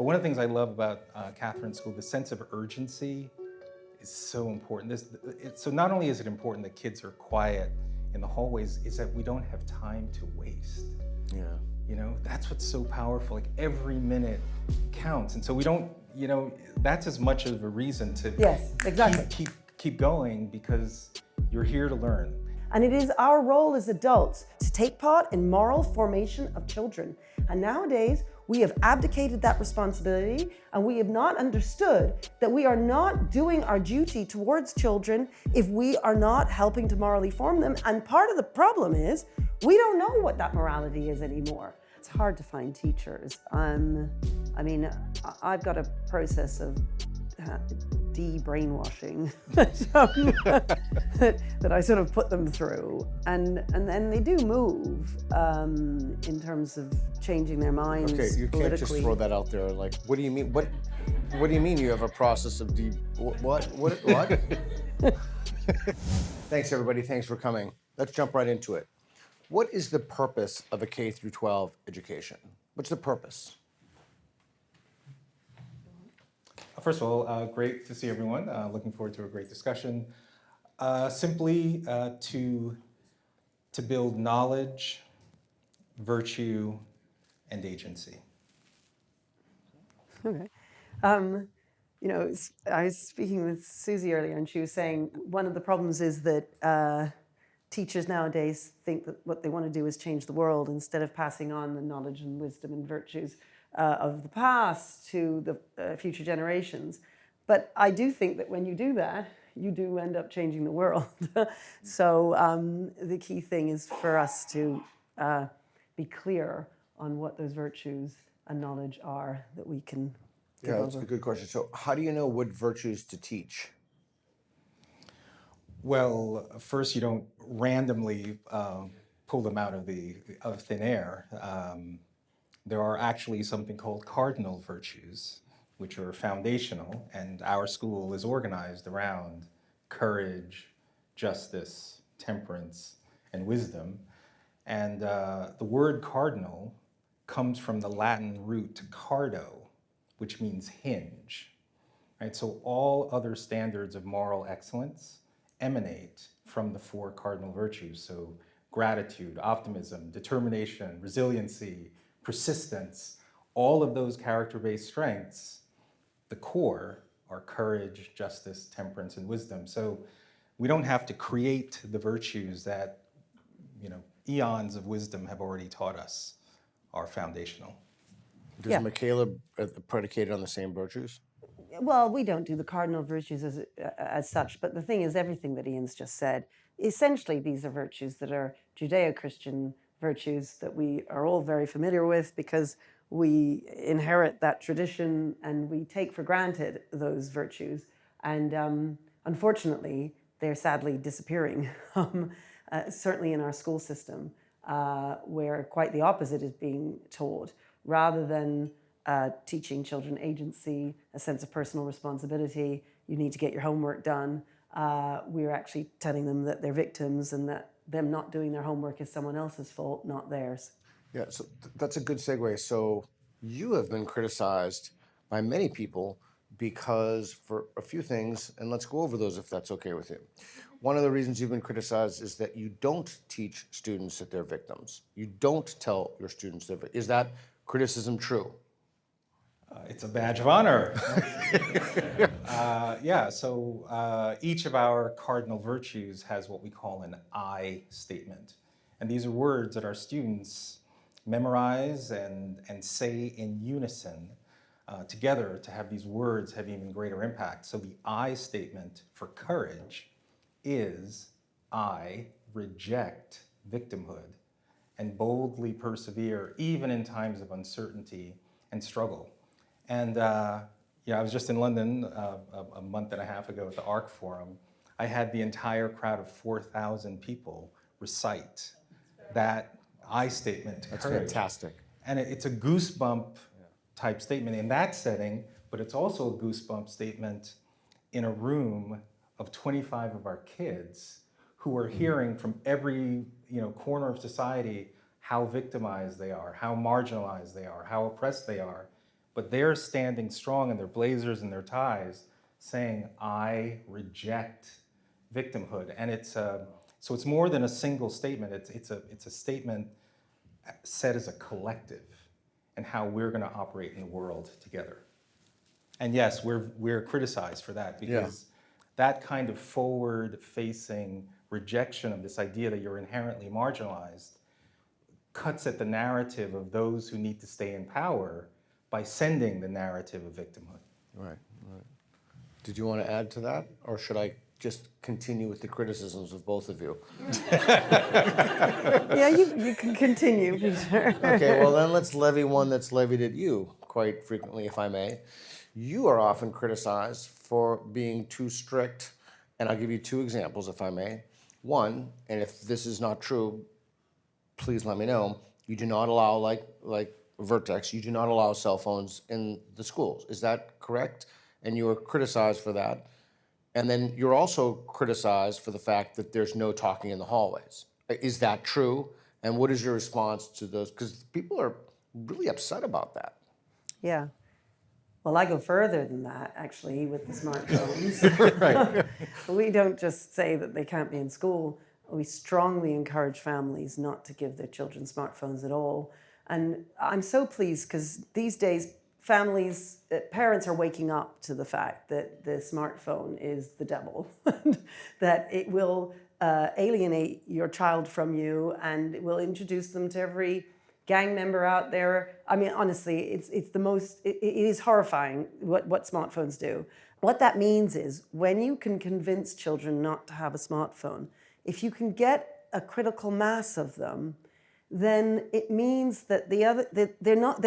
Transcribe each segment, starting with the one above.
But one of the things I love about Katharine School, the sense of urgency is so important. So not only is it important that kids are quiet in the hallways, is that we don't have time to waste. Yeah. You know, that's what's so powerful. Like every minute counts. And so we don't, you know, that's as much of a reason to Yes, exactly. keep going, because you're here to learn. And it is our role as adults to take part in moral formation of children. And nowadays, we have abdicated that responsibility, and we have not understood that we are not doing our duty towards children if we are not helping to morally form them. And part of the problem is we don't know what that morality is anymore. It's hard to find teachers. I mean, I've got a process of de-brainwashing that I sort of put them through, and then they do move in terms of changing their minds. Okay, you can't just throw that out there. Like, what do you mean? What do you mean you have a process of what? Thanks, everybody. Thanks for coming. Let's jump right into it. What is the purpose of a K through 12 education? What's the purpose? First of all, great to see everyone. Looking forward to a great discussion. Simply to build knowledge, virtue, and agency. Okay. You know, I was speaking with Susie earlier, and she was saying one of the problems is that teachers nowadays think that what they want to do is change the world instead of passing on the knowledge and wisdom and virtues of the past to the future generations. But I do think that when you do that, you do end up changing the world. So the key thing is for us to be clear on what those virtues and knowledge are that we can give Yeah, that's over. a good question. So how do you know what virtues to teach? Well, first, you don't randomly pull them out of thin air. There are actually something called cardinal virtues, which are foundational, and our school is organized around courage, justice, temperance, and wisdom. And the word cardinal comes from the Latin root cardo, which means hinge. Right? So all other standards of moral excellence emanate from the four cardinal virtues. So gratitude, optimism, determination, resiliency, persistence, all of those character-based strengths, the core are courage, justice, temperance, and wisdom. So we don't have to create the virtues that, you know, eons of wisdom have already taught us are foundational. Does Michaela predicate on the same virtues? Well, we don't do the cardinal virtues as such, but the thing is, everything that Ian's just said, essentially these are virtues that are Judeo-Christian virtues that we are all very familiar with because we inherit that tradition and we take for granted those virtues. And unfortunately, they're sadly disappearing, certainly in our school system, where quite the opposite is being taught, rather than teaching children agency, a sense of personal responsibility. You need to get your homework done. We're actually telling them that they're victims and that them not doing their homework is someone else's fault, not theirs. Yeah, so that's a good segue. So you have been criticized by many people because for a few things, and let's go over those if that's okay with you. One of the reasons you've been criticized is that you don't teach students that they're victims. You don't tell your students they're victims. Is that criticism true? It's a badge of honor. So each of our cardinal virtues has what we call an I statement. And these are words that our students memorize and say in unison together to have these words have even greater impact. So the I statement for courage is I reject victimhood and boldly persevere even in times of uncertainty and struggle. And I was just in London a month and a half ago at the ARC Forum. I had the entire crowd of 4,000 people recite that I statement. That's courage. fantastic. And it's a goosebump type statement in that setting, but it's also a goosebump statement in a room of 25 of our kids who are hearing from every corner of society how victimized they are, how marginalized they are, how oppressed they are. but they're standing strong in their blazers and their ties, saying, "I reject victimhood." And so it's more than a single statement. It's a statement said as a collective, and how we're going to operate in the world together. And yes, we're criticized for that, because that kind of forward-facing rejection of this idea that you're inherently marginalized cuts at the narrative of those who need to stay in power by sending the narrative of victimhood. Right. Did you want to add to that, or should I just continue with the criticisms of both of you? Yeah, you can continue, Peter. Okay, well then let's levy one that's levied at you quite frequently, if I may. You are often criticized for being too strict, and I'll give you two examples, if I may. One, and if this is not true, please let me know, you do not allow, like Vertex, you do not allow cell phones in the schools. Is that correct? And you are criticized for that. And then you're also criticized for the fact that there's no talking in the hallways. Is that true? And what is your response to those? Because people are really upset about that. Yeah. Well, I go further than that, actually, with the smartphones. Right. We don't just say that they can't be in school. We strongly encourage families not to give their children smartphones at all. And I'm so pleased, because these days, parents are waking up to the fact that the smartphone is the devil, that it will alienate your child from you, and it will introduce them to every gang member out there. I mean, honestly, it's the most, it is horrifying what smartphones do. What that means is, when you can convince children not to have a smartphone, if you can get a critical mass of them, then it means that they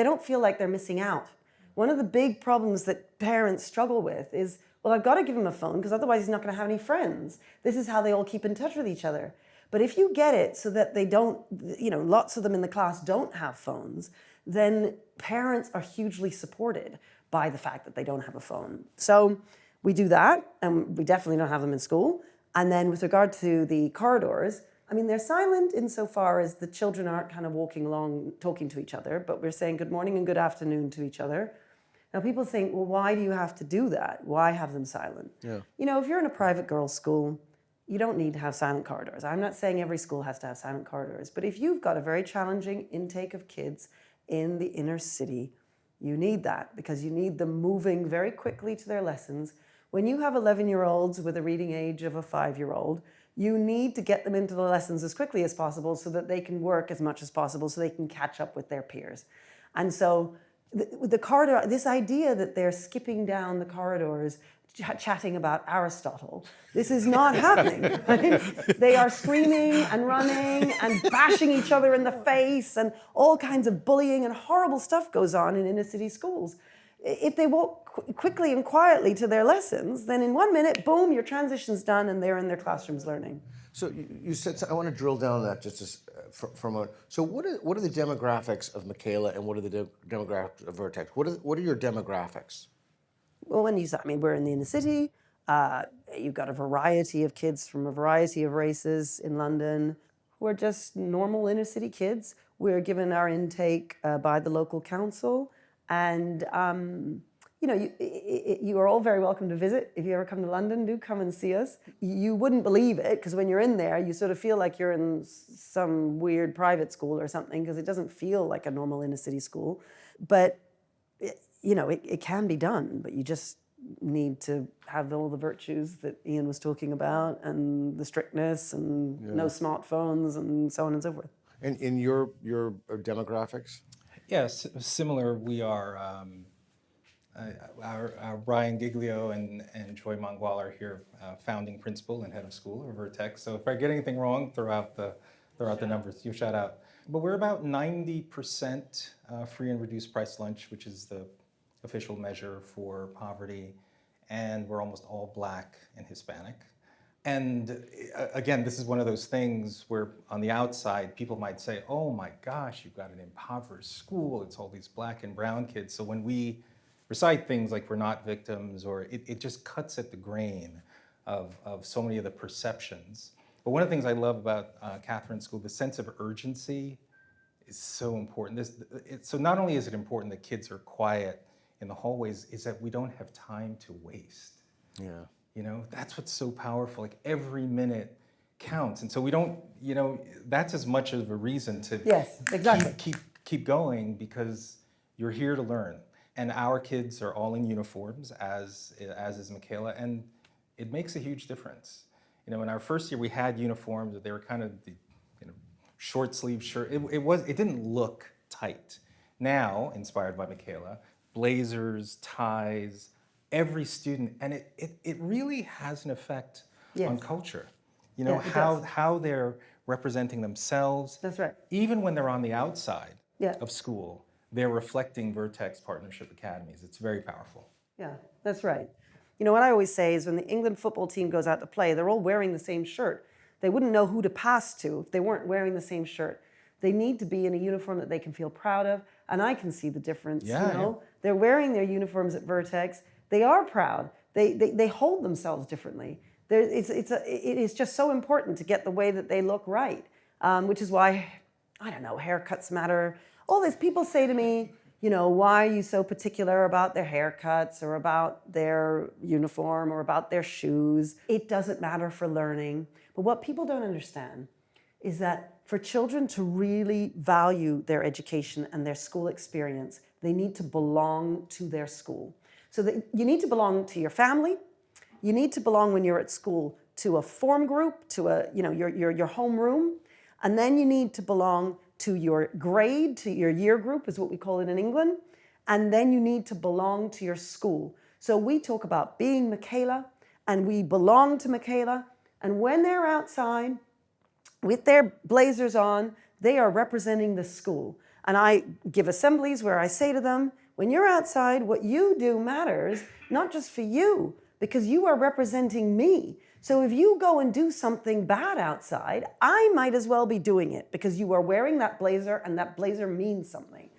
don't feel like they're missing out. One of the big problems that parents struggle with is, well, I've got to give him a phone because otherwise he's not going to have any friends. This is how they all keep in touch with each other. But if you get it so that they don't, lots of them in the class don't have phones, then parents are hugely supported by the fact that they don't have a phone. So we do that, and we definitely don't have them in school. And then with regard to the corridors, I mean, they're silent insofar as the children aren't kind of walking along talking to each other, but we're saying good morning and good afternoon to each other. Now, people think, well, why do you have to do that? Why have them silent? Yeah. If you're in a private girls' school, you don't need to have silent corridors. I'm not saying every school has to have silent corridors, but if you've got a very challenging intake of kids in the inner city, you need that, because you need them moving very quickly to their lessons. When you have 11-year-olds with a reading age of a 5-year-old, you need to get them into the lessons as quickly as possible so that they can work as much as possible, so they can catch up with their peers. And so the corridor, this idea that they're skipping down the corridors chatting about Aristotle, this is not happening. Right? They are screaming and running and bashing each other in the face, and all kinds of bullying and horrible stuff goes on in inner city schools. If they walk quickly and quietly to their lessons, then in 1 minute, boom, your transition's done and they're in their classrooms learning. So you said, I want to drill down on that just for a moment. So what are the demographics of Michaela, and what are the demographics of Vertex? What are your demographics? Well, we're in the inner city. You've got a variety of kids from a variety of races in London who are just normal inner city kids. We're given our intake by the local council. And, you are all very welcome to visit. If you ever come to London, do come and see us. You wouldn't believe it, because when you're in there, you sort of feel like you're in some weird private school or something, because it doesn't feel like a normal inner city school. But, it can be done, but you just need to have all the virtues that Ian was talking about, and the strictness, and no smartphones, and so on and so forth. And in your demographics? Yes, similar. We are, our Brian Giglio and Joy Mongwal are here, founding principal and head of school of Vertex. So if I get anything wrong, throw out the numbers, you shout out. But we're about 90% free and reduced price lunch, which is the official measure for poverty, and we're almost all Black and Hispanic. And again, this is one of those things where on the outside, people might say, oh my gosh, you've got an impoverished school, it's all these Black and brown kids. So when we recite things like we're not victims, or it just cuts at the grain of so many of the perceptions. But one of the things I love about Katharine School, the sense of urgency is so important. So not only is it important that kids are quiet in the hallways is that we don't have time to waste. Yeah. You know, that's what's so powerful. Like every minute counts. And so we don't, you know, that's as much of a reason to Yes, exactly. keep going, because you're here to learn. And our kids are all in uniforms, as is Michaela, and it makes a huge difference. You know, in our first year we had uniforms, they were kind of the, you know, short sleeve shirt. It didn't look tight. Now, inspired by Michaela, blazers, ties, every student, and it really has an effect on culture. You know, how they're representing themselves. That's right. Even when they're on the outside of school, they're reflecting Vertex Partnership Academies. It's very powerful. Yeah, that's right. You know, what I always say is when the England football team goes out to play, they're all wearing the same shirt. They wouldn't know who to pass to if they weren't wearing the same shirt. They need to be in a uniform that they can feel proud of, and I can see the difference. Yeah, you know, they're wearing their uniforms at Vertex. They are proud. They hold themselves differently. It is just so important to get the way that they look right, which is why, I don't know, haircuts matter. All this, people say to me, you know, why are you so particular about their haircuts or about their uniform or about their shoes? It doesn't matter for learning. But what people don't understand is that for children to really value their education and their school experience, they need to belong to their school. So that you need to belong to your family. You need to belong when you're at school to a form group, to a, you know, your homeroom, and then you need to belong to your grade, to your year group is what we call it in England, and then you need to belong to your school. So we talk about being Michaela, and we belong to Michaela, and when they're outside with their blazers on, they are representing the school. And I give assemblies where I say to them, when you're outside, what you do matters, not just for you, because you are representing me. So if you go and do something bad outside, I might as well be doing it because you are wearing that blazer and that blazer means something.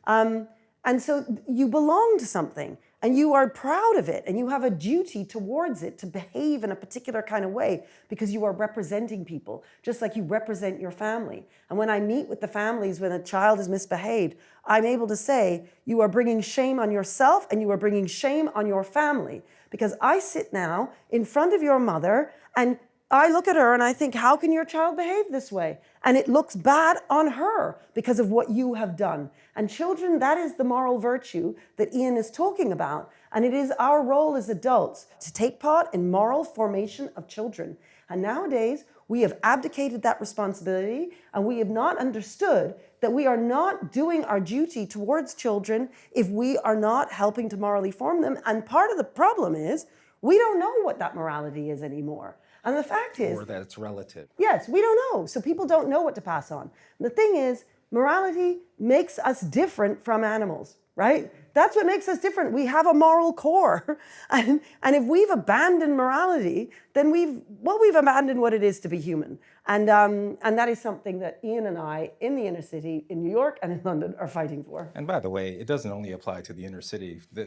And so you belong to something and you are proud of it and you have a duty towards it to behave in a particular kind of way because you are representing people, just like you represent your family. And when I meet with the families when a child is misbehaved, I'm able to say, you are bringing shame on yourself and you are bringing shame on your family. Because I sit now in front of your mother and I look at her and I think, how can your child behave this way? And it looks bad on her because of what you have done. And children, that is the moral virtue that Ian is talking about. And it is our role as adults to take part in moral formation of children. And nowadays, we have abdicated that responsibility and we have not understood that we are not doing our duty towards children if we are not helping to morally form them. And part of the problem is we don't know what that morality is anymore. And the fact is... Or that it's relative. Yes, we don't know. So people don't know what to pass on. The thing is, morality makes us different from animals, right? That's what makes us different. We have a moral core. And if we've abandoned morality, then we've abandoned what it is to be human. And that is something that Ian and I, in the inner city, in New York and in London, are fighting for. And by the way, it doesn't only apply to the inner city. The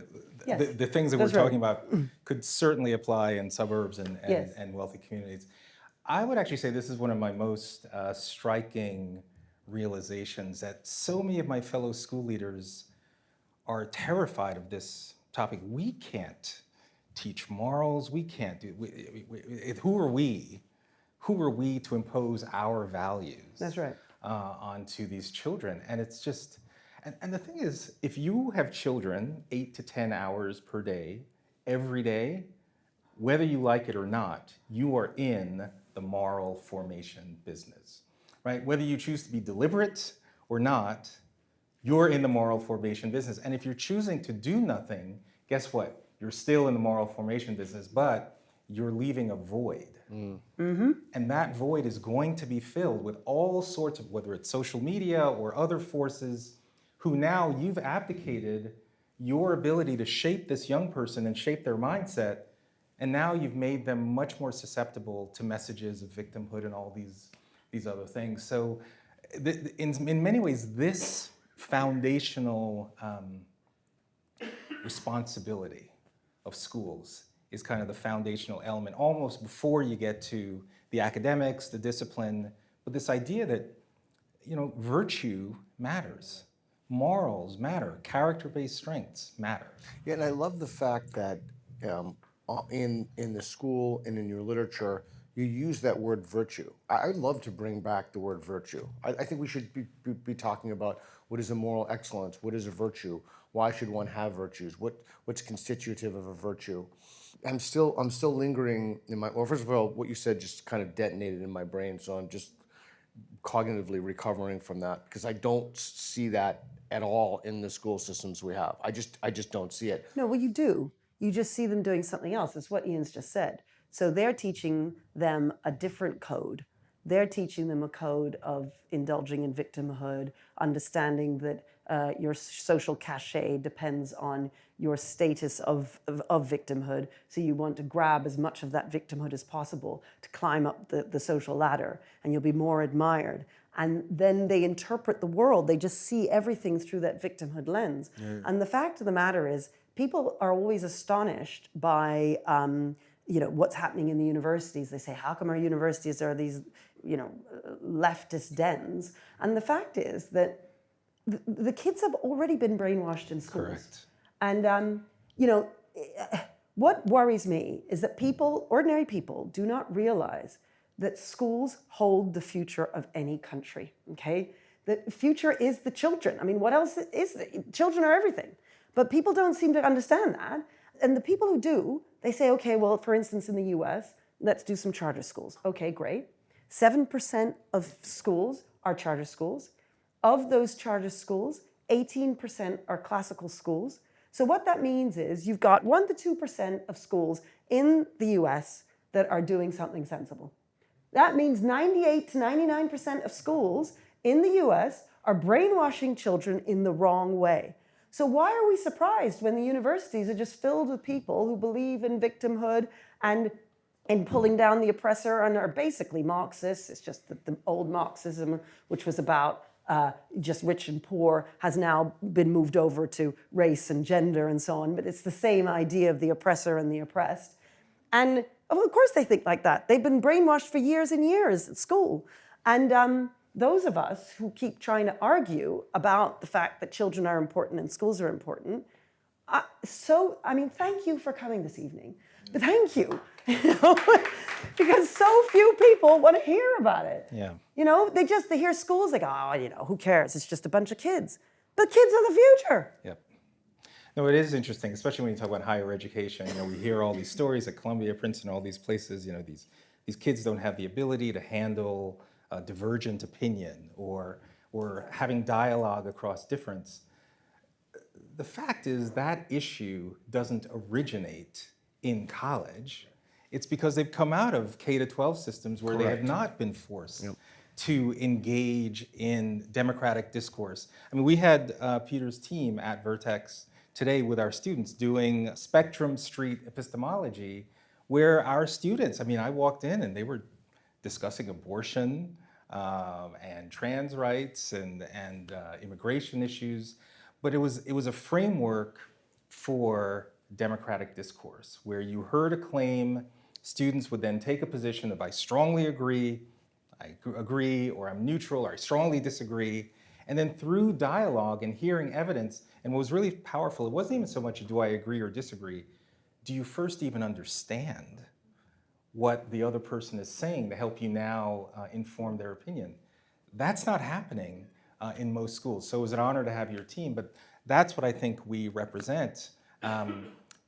things that that's we're right. talking about could certainly apply in suburbs and wealthy communities. I would actually say this is one of my most striking realizations, that so many of my fellow school leaders are terrified of this topic. We can't teach morals. We can't do. Who are we? Who are we to impose our values? That's right. Onto these children? And it's just, and the thing is, if you have children 8 to 10 hours per day, every day, whether you like it or not, you are in the moral formation business, right? Whether you choose to be deliberate or not, you're in the moral formation business. And if you're choosing to do nothing, guess what? You're still in the moral formation business, but you're leaving a void. And that void is going to be filled with all sorts of, whether it's social media or other forces, who now you've abdicated your ability to shape this young person and shape their mindset. And now you've made them much more susceptible to messages of victimhood and all these other things. So in many ways, this foundational responsibility of schools is kind of the foundational element, almost before you get to the academics, the discipline, but this idea that, you know, virtue matters. morals matter, character-based strengths matter. Yeah, and I love the fact that in the school and in your literature, you use that word virtue. I'd love to bring back the word virtue. I think we should be talking about what is a moral excellence, what is a virtue, why should one have virtues, what's constitutive of a virtue. I'm still lingering in my, well, first of all, what you said just kind of detonated in my brain, so I'm just cognitively recovering from that because I don't see that at all in the school systems we have. I just don't see it. No, well, you do. You just see them doing something else. It's what Ian's just said. So they're teaching them a different code. They're teaching them a code of indulging in victimhood, understanding that your social cachet depends on your status of victimhood. So you want to grab as much of that victimhood as possible to climb up the social ladder, and you'll be more admired. And then they interpret the world. They just see everything through that victimhood lens. Yeah. And the fact of the matter is, people are always astonished by what's happening in the universities. They say, how come our universities are these leftist dens? And the fact is that the kids have already been brainwashed in schools. Correct. And what worries me is that ordinary people do not realize that schools hold the future of any country, okay? The future is the children. I mean, what else is it? Children are everything. But people don't seem to understand that. And the people who do, they say, okay, well, for instance, in the US, let's do some charter schools. Okay, great. 7% of schools are charter schools. Of those charter schools, 18% are classical schools. So what that means is you've got 1% to 2% of schools in the US that are doing something sensible. That means 98 to 99% of schools in the US are brainwashing children in the wrong way. So why are we surprised when the universities are just filled with people who believe in victimhood and in pulling down the oppressor and are basically Marxists? It's just that the old Marxism, which was about just rich and poor, has now been moved over to race and gender and so on, but it's the same idea of the oppressor and the oppressed. And of course they think like that. They've been brainwashed for years and years at school. And those of us who keep trying to argue about the fact that children are important and schools are important, thank you for coming this evening. But thank you, because so few people want to hear about it. Yeah. They hear schools, they go, who cares? It's just a bunch of kids. But kids are the future. Yep. No, it is interesting, especially when you talk about higher education. We hear all these stories at Columbia, Princeton, all these places. These kids don't have the ability to handle divergent opinion or having dialogue across difference. The fact is that issue doesn't originate in college. It's because they've come out of K-12 systems where Correct. they have not been forced to engage in democratic discourse. I mean, we had Peter's team at Vertex today with our students doing Spectrum Street epistemology, where our students, I walked in and they were discussing abortion and trans rights and immigration issues, but it was a framework for democratic discourse where you heard a claim, students would then take a position of I strongly agree, I agree, or I'm neutral, or I strongly disagree. And then through dialogue and hearing evidence, and what was really powerful, it wasn't even so much do I agree or disagree, do you first even understand what the other person is saying to help you now inform their opinion? That's not happening in most schools. So it was an honor to have your team, but that's what I think we represent.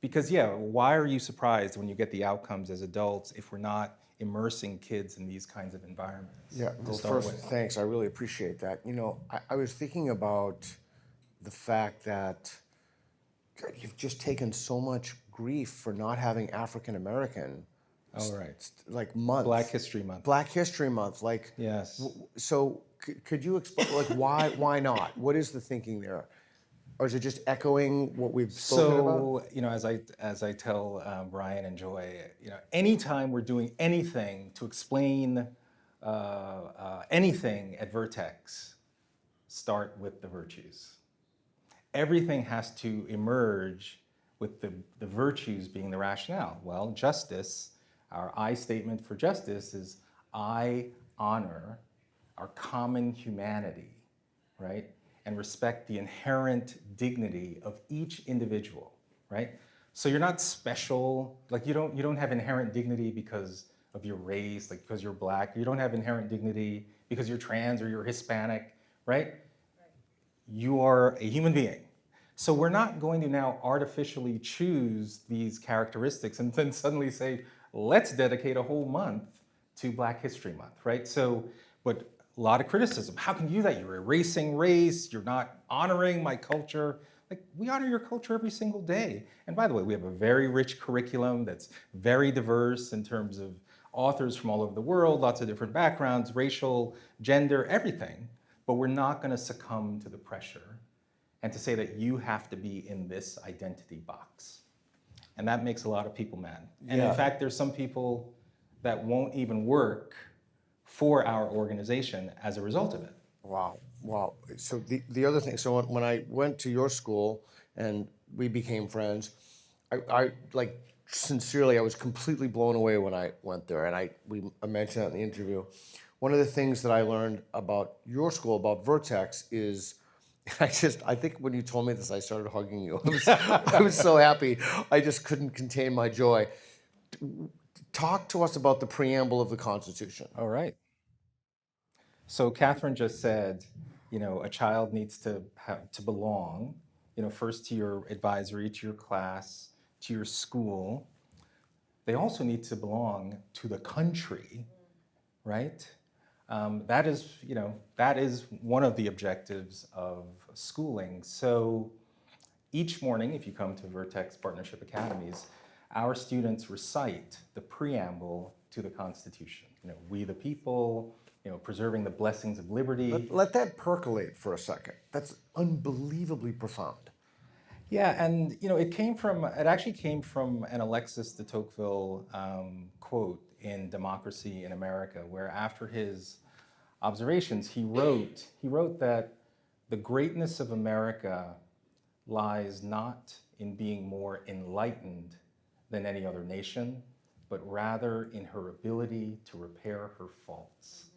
Because why are you surprised when you get the outcomes as adults if we're not immersing kids in these kinds of environments? Yeah, well, first, thanks. I really appreciate that. I was thinking about the fact that God, you've just taken so much grief for not having African American. Oh, right. Like month. Black History Month. Black History Month. Like, yes. So could you explain, like, why not? What is the thinking there? Or is it just echoing what we've spoken about? So, as I tell Brian and Joy, anytime we're doing anything to explain anything at Vertex, start with the virtues. Everything has to emerge with the virtues being the rationale. Well, justice, our I statement for justice is I honor our common humanity, right? and respect the inherent dignity of each individual, right? So you're not special, like you don't have inherent dignity because of your race, like because you're black. You don't have inherent dignity because you're trans or you're Hispanic, right? You are a human being. So we're not going to now artificially choose these characteristics and then suddenly say, let's dedicate a whole month to Black History Month, right? So, but a lot of criticism. How can you do that? You're erasing race, you're not honoring my culture. Like, we honor your culture every single day. And by the way, we have a very rich curriculum that's very diverse in terms of authors from all over the world, lots of different backgrounds, racial, gender, everything. But we're not gonna succumb to the pressure and to say that you have to be in this identity box. And that makes a lot of people mad. And in fact, there's some people that won't even work for our organization as a result of it. Wow, wow. So the other thing, so when I went to your school and we became friends, I like sincerely, I was completely blown away when I went there. And I mentioned that in the interview. One of the things that I learned about your school, about Vertex, is I think when you told me this, I started hugging you. I was so happy. I just couldn't contain my joy. Talk to us about the preamble of the Constitution. All right. So Katharine just said, a child needs to belong, first to your advisory, to your class, to your school. They also need to belong to the country, right? That is one of the objectives of schooling. So each morning, if you come to Vertex Partnership Academies, our students recite the preamble to the Constitution. We the people, preserving the blessings of liberty. Let that percolate for a second. That's unbelievably profound. Yeah, and it actually came from an Alexis de Tocqueville quote in Democracy in America, where after his observations, he wrote that the greatness of America lies not in being more enlightened than any other nation, but rather in her ability to repair her faults.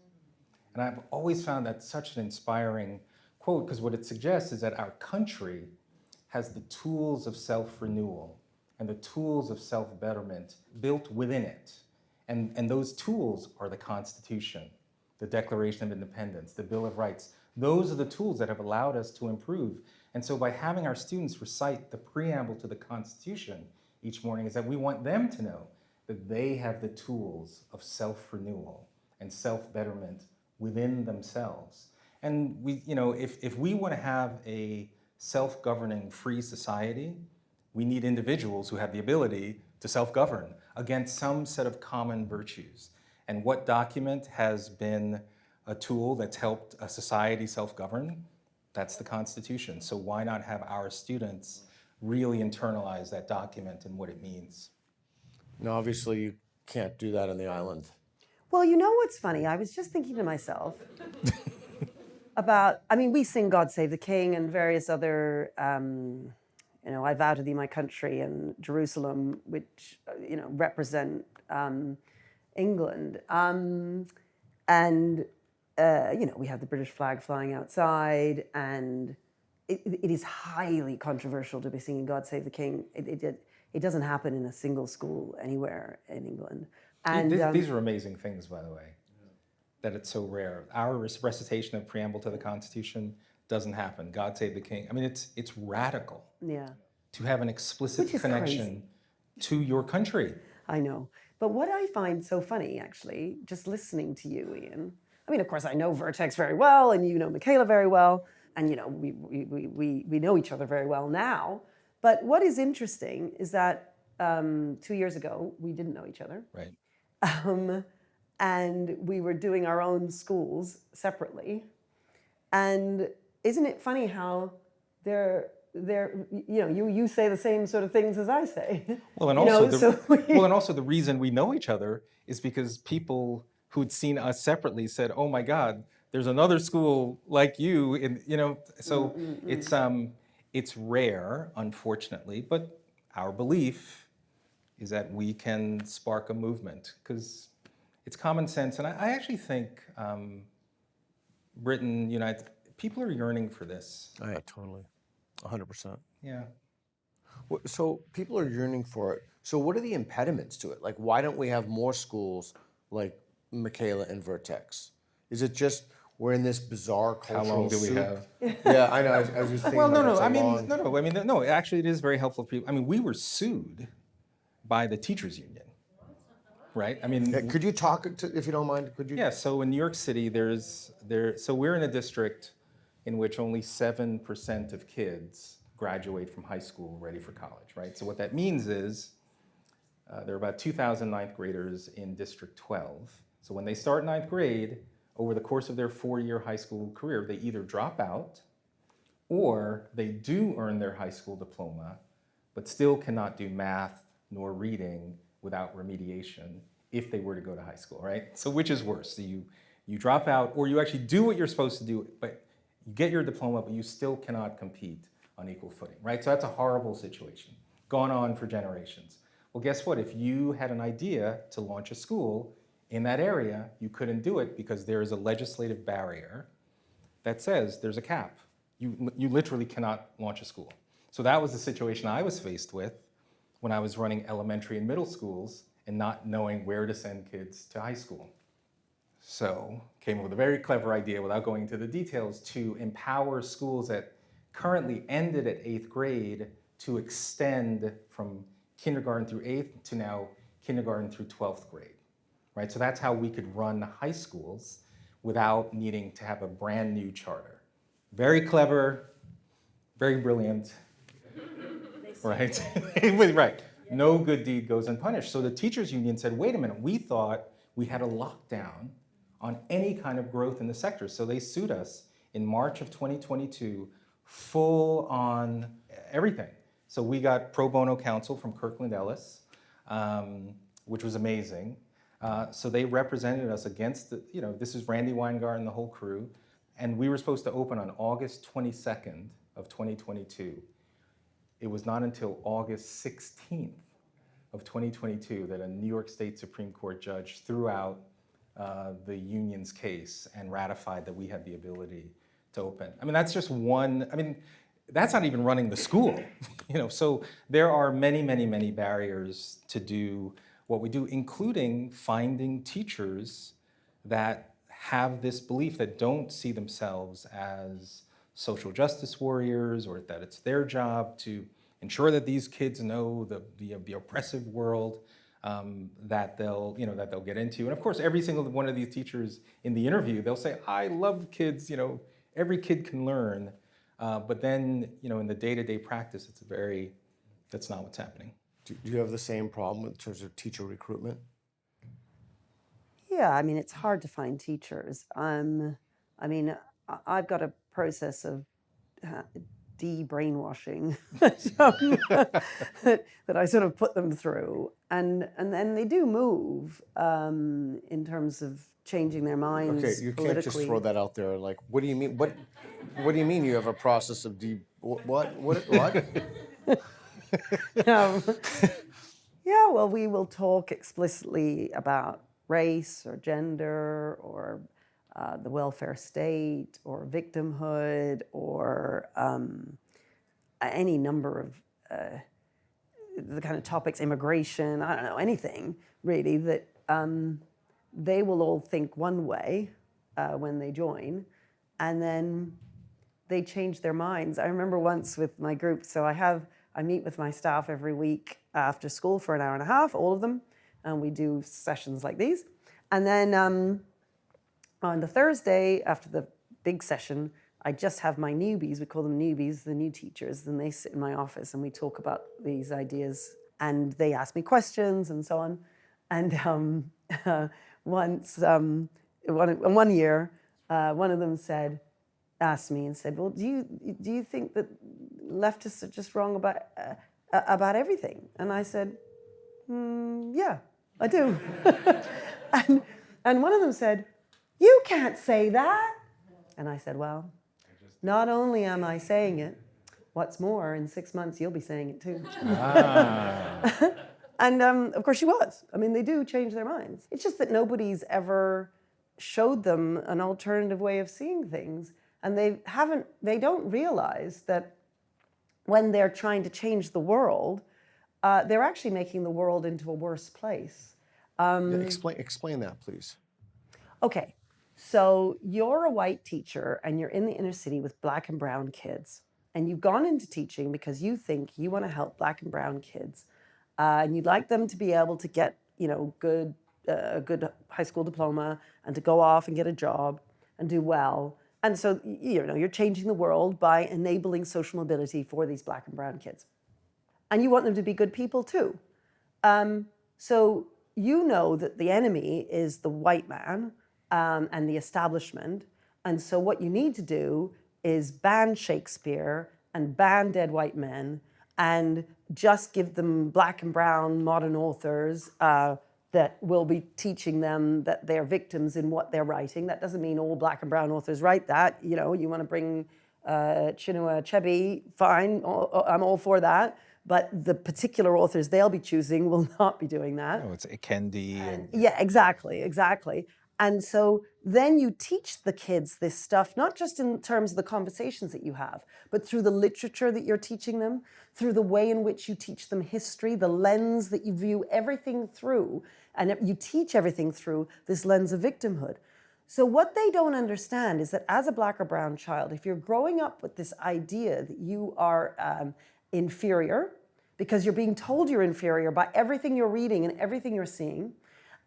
And I've always found that such an inspiring quote, because what it suggests is that our country has the tools of self-renewal and the tools of self-betterment built within it. And those tools are the Constitution, the Declaration of Independence, the Bill of Rights. Those are the tools that have allowed us to improve. And so by having our students recite the preamble to the Constitution each morning, is that we want them to know that they have the tools of self-renewal and self-betterment within themselves. And if we want to have a self-governing free society, we need individuals who have the ability to self-govern against some set of common virtues. And what document has been a tool that's helped a society self-govern? That's the Constitution. So why not have our students really internalize that document and what it means? Now, obviously, you can't do that on the island. Well, you know what's funny? I was just thinking to myself about, we sing God Save the King and various other, I vow to thee my country and Jerusalem, which, represent England. We have the British flag flying outside, and it is highly controversial to be singing God Save the King. It doesn't happen in a single school anywhere in England. And these are amazing things, by the way, that it's so rare. Our recitation of preamble to the Constitution doesn't happen. God Save the King. It's radical. Yeah. To have an explicit connection to your country. I know. But what I find so funny, actually, just listening to you, Ian, of course, I know Vertex very well, and you know Michaela very well, and, we know each other very well now. But what is interesting is that 2 years ago, we didn't know each other. Right. And we were doing our own schools separately. And isn't it funny how you say the same sort of things as I say. Well, and also the reason we know each other is because people who'd seen us separately said, "Oh my God, there's another school like you," So it's rare, unfortunately, but our belief is that we can spark a movement because it's common sense, and I actually think Britain, people are yearning for this. Yeah, totally. 100%. Yeah. So people are yearning for it. So what are the impediments to it? Like, why don't we have more schools like Michaela and Vertex? Is it just we're in this bizarre cultural How long do we soup? have? Yeah, I know. I was just thinking. Well, no, like, no. it's a I mean, long- no. I mean, no. Actually, it is very helpful for people. I mean, we were sued by the teachers union, right? I mean, Yeah, could you talk, if you don't mind? Could you? yeah. So in New York City, So we're in a district in which only 7% of kids graduate from high school ready for college, right? So what that means is there are about 2,000 ninth graders in District 12. So when they start ninth grade, over the course of their 4-year high school career, they either drop out or they do earn their high school diploma, but still cannot do math nor reading without remediation if they were to go to high school, right? So which is worse? So you drop out, or you actually do what you're supposed to do, but you get your diploma, but you still cannot compete on equal footing, right? So that's a horrible situation, gone on for generations. Well, guess what? If you had an idea to launch a school in that area, you couldn't do it because there is a legislative barrier that says there's a cap. You literally cannot launch a school. So that was the situation I was faced with when I was running elementary and middle schools and not knowing where to send kids to high school. So came up with a very clever idea, without going into the details, to empower schools that currently ended at 8th grade to extend from kindergarten through 8th to now kindergarten through 12th grade, right? So that's how we could run high schools without needing to have a brand new charter. Very clever, very brilliant, right? Right. No good deed goes unpunished. So the teachers union said, wait a minute, we thought we had a lockdown on any kind of growth in the sector. So they sued us in March of 2022, full on everything. So we got pro bono counsel from Kirkland Ellis, which was amazing. So they represented us against the, this is Randy Weingarten, the whole crew. And we were supposed to open on August 22nd of 2022. It was not until August 16th of 2022 that a New York State Supreme Court judge threw out the union's case and ratified that we had the ability to open. I mean, that's just one, that's not even running the school, so there are many, many, many barriers to do what we do, including finding teachers that have this belief, that don't see themselves as social justice warriors, or that it's their job to ensure that these kids know the oppressive world that they'll get into. And of course, every single one of these teachers in the interview, they'll say, I love kids, every kid can learn. But then, in the day-to-day practice, that's not what's happening. Do you have the same problem in terms of teacher recruitment? Yeah, it's hard to find teachers. I've got a process of de-brainwashing that I sort of put them through, and then they do move in terms of changing their minds. Okay, you can't just throw that out there. Like, what do you mean? What do you mean you have a process of what? Yeah, well, we will talk explicitly about race or gender or the welfare state or victimhood or any number of the kind of topics, immigration, I don't know, anything really, that they will all think one way when they join, and then they change their minds. I remember once with my group, so I meet with my staff every week after school for an hour and a half, all of them, and we do sessions like these. And then on the Thursday after the big session, I just have my newbies, we call them newbies, the new teachers, and they sit in my office and we talk about these ideas and they ask me questions and so on. And one year, one of them asked me and said, well, do you think that leftists are just wrong about everything? And I said, yeah, I do. and one of them said, you can't say that. And I said, well, not only am I saying it, what's more, in 6 months you'll be saying it too. And of course she was. They do change their minds. It's just that nobody's ever showed them an alternative way of seeing things. and they don't realize that when they're trying to change the world, they're actually making the world into a worse place. Explain that, please. Okay, so you're a white teacher and you're in the inner city with black and brown kids, and you've gone into teaching because you think you want to help black and brown kids, and you'd like them to be able to get, a good high school diploma and to go off and get a job and do well. And so, you're changing the world by enabling social mobility for these black and brown kids. And you want them to be good people too. So you know that the enemy is the white man and the establishment. And so what you need to do is ban Shakespeare and ban dead white men and just give them black and brown modern authors that will be teaching them that they're victims in what they're writing. That doesn't mean all black and brown authors write that. You want to bring Chinua Achebe, fine, I'm all for that. But the particular authors they'll be choosing will not be doing that. Oh, it's Kendi. Yeah, exactly. And so then you teach the kids this stuff, not just in terms of the conversations that you have, but through the literature that you're teaching them, through the way in which you teach them history, the lens that you view everything through, and you teach everything through this lens of victimhood. So what they don't understand is that as a black or brown child, if you're growing up with this idea that you are inferior, because you're being told you're inferior by everything you're reading and everything you're seeing,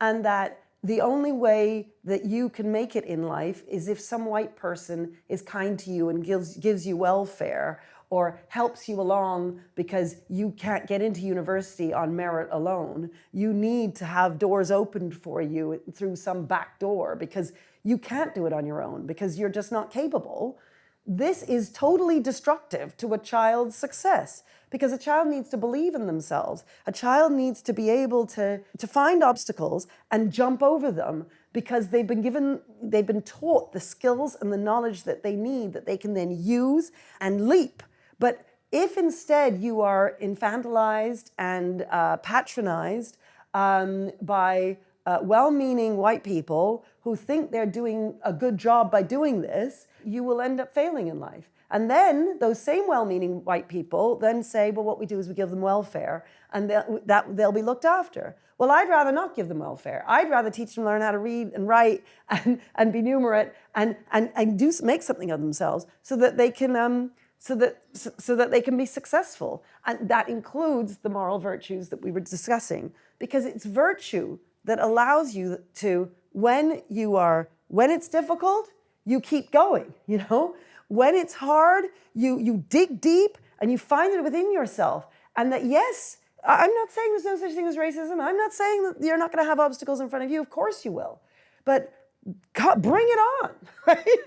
and that the only way that you can make it in life is if some white person is kind to you and gives you welfare or helps you along because you can't get into university on merit alone. You need to have doors opened for you through some back door because you can't do it on your own because you're just not capable. This is totally destructive to a child's success because a child needs to believe in themselves. A child needs to be able to find obstacles and jump over them because they've been taught the skills and the knowledge that they need that they can then use and leap. But if instead you are infantilized and patronized by well-meaning white people who think they're doing a good job by doing this, you will end up failing in life. And then those same well-meaning white people then say, well, what we do is we give them welfare and they'll be looked after. Well, I'd rather not give them welfare. I'd rather teach them learn how to read and write and be numerate and make something of themselves so that they can so that they can be successful. And that includes the moral virtues that we were discussing, because it's virtue that allows you to, when it's difficult, you keep going, When it's hard, you dig deep and you find it within yourself. And that, yes, I'm not saying there's no such thing as racism. I'm not saying that you're not going to have obstacles in front of you. Of course you will. But God, bring it on, right?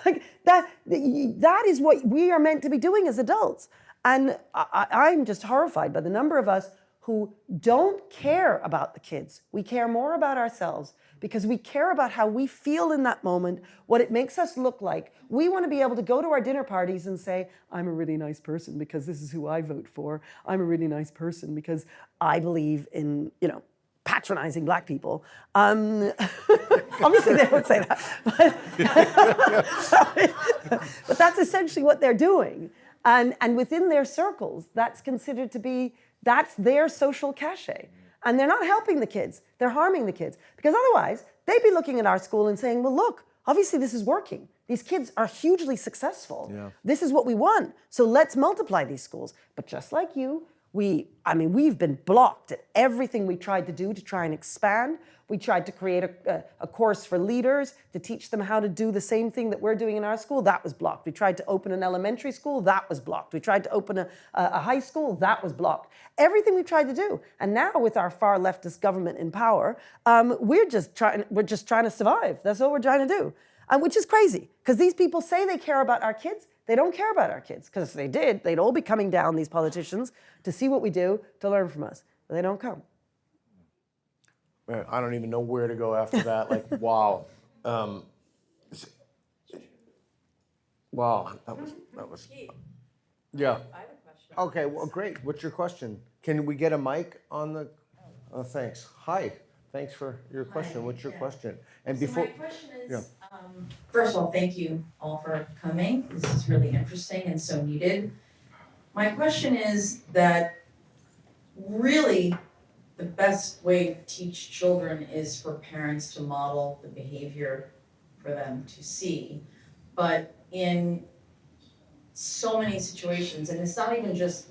Like that is what we are meant to be doing as adults. And I'm just horrified by the number of us who don't care about the kids. We care more about ourselves because we care about how we feel in that moment, what it makes us look like. We want to be able to go to our dinner parties and say, I'm a really nice person because this is who I vote for. I'm a really nice person because I believe in, patronizing black people. Obviously they don't say that. But that's essentially what they're doing. And within their circles, that's considered to be, that's their social cachet. And they're not helping the kids, they're harming the kids. Because otherwise, they'd be looking at our school and saying, well, look, obviously this is working. These kids are hugely successful. Yeah. This is what we want. So let's multiply these schools. But just like you, we've been blocked at everything we tried to do to try and expand. We tried to create a course for leaders to teach them how to do the same thing that we're doing in our school. That was blocked. We tried to open an elementary school. That was blocked. We tried to open a high school. That was blocked. Everything we tried to do. And now with our far leftist government in power, we're just trying to survive. That's all we're trying to do. Which is crazy, because these people say they care about our kids. They don't care about our kids, because if they did, they'd all be coming down, these politicians, to see what we do, to learn from us. But they don't come. I don't even know where to go after that. Like, wow. Wow, that was, yeah. I have a question. Okay, well, great. What's your question? Can we get a mic on the, thanks. Hi, thanks for your question. What's your question? And So before, my question is, yeah. First of all, thank you all for coming. This is really interesting and so needed. My question is that really the best way to teach children is for parents to model the behavior for them to see. But in so many situations, and it's not even just,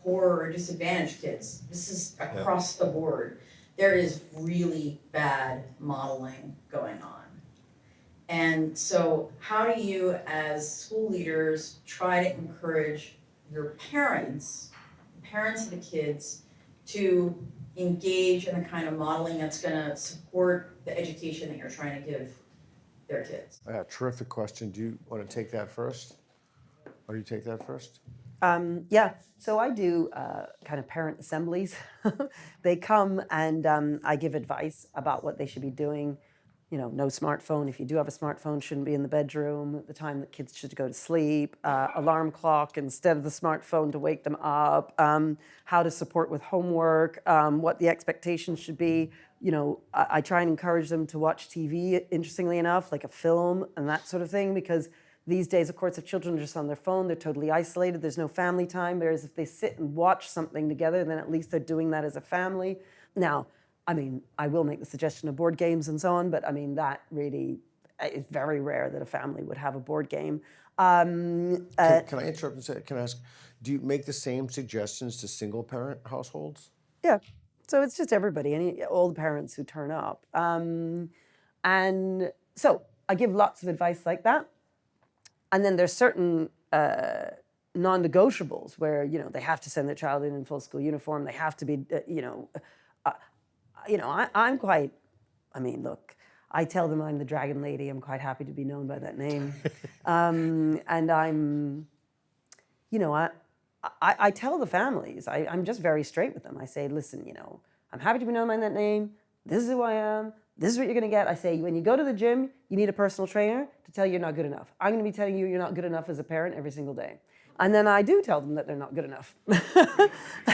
poor or disadvantaged kids, this is across the board. There is really bad modeling going on. And so how do you, as school leaders, try to encourage your parents of the kids, to engage in the kind of modeling that's gonna support the education that you're trying to give their kids? Terrific question. Do you want to take that first? Or do you take that first? Yeah, so I do kind of parent assemblies. They come and I give advice about what they should be doing. No smartphone. If you do have a smartphone, shouldn't be in the bedroom. The time that kids should go to sleep. Alarm clock instead of the smartphone to wake them up. How to support with homework. What the expectations should be. I try and encourage them to watch TV, interestingly enough, like a film and that sort of thing, because these days, of course, if children are just on their phone, they're totally isolated. There's no family time. Whereas if they sit and watch something together, then at least they're doing that as a family. Now, I will make the suggestion of board games and so on, but that really is very rare that a family would have a board game. Can I interrupt and say, can I ask, do you make the same suggestions to single parent households? Yeah. So it's just everybody, all the parents who turn up. And so I give lots of advice like that. And then there's certain non-negotiables where, they have to send their child in full school uniform. They have to be, I'm quite, look, I tell them I'm the dragon lady. I'm quite happy to be known by that name. And I'm, I tell the families, I'm just very straight with them. I say, listen, I'm happy to be known by that name. This is who I am. This is what you're going to get. I say, when you go to the gym, you need a personal trainer to tell you you're not good enough. I'm going to be telling you you're not good enough as a parent every single day. And then I do tell them that they're not good enough.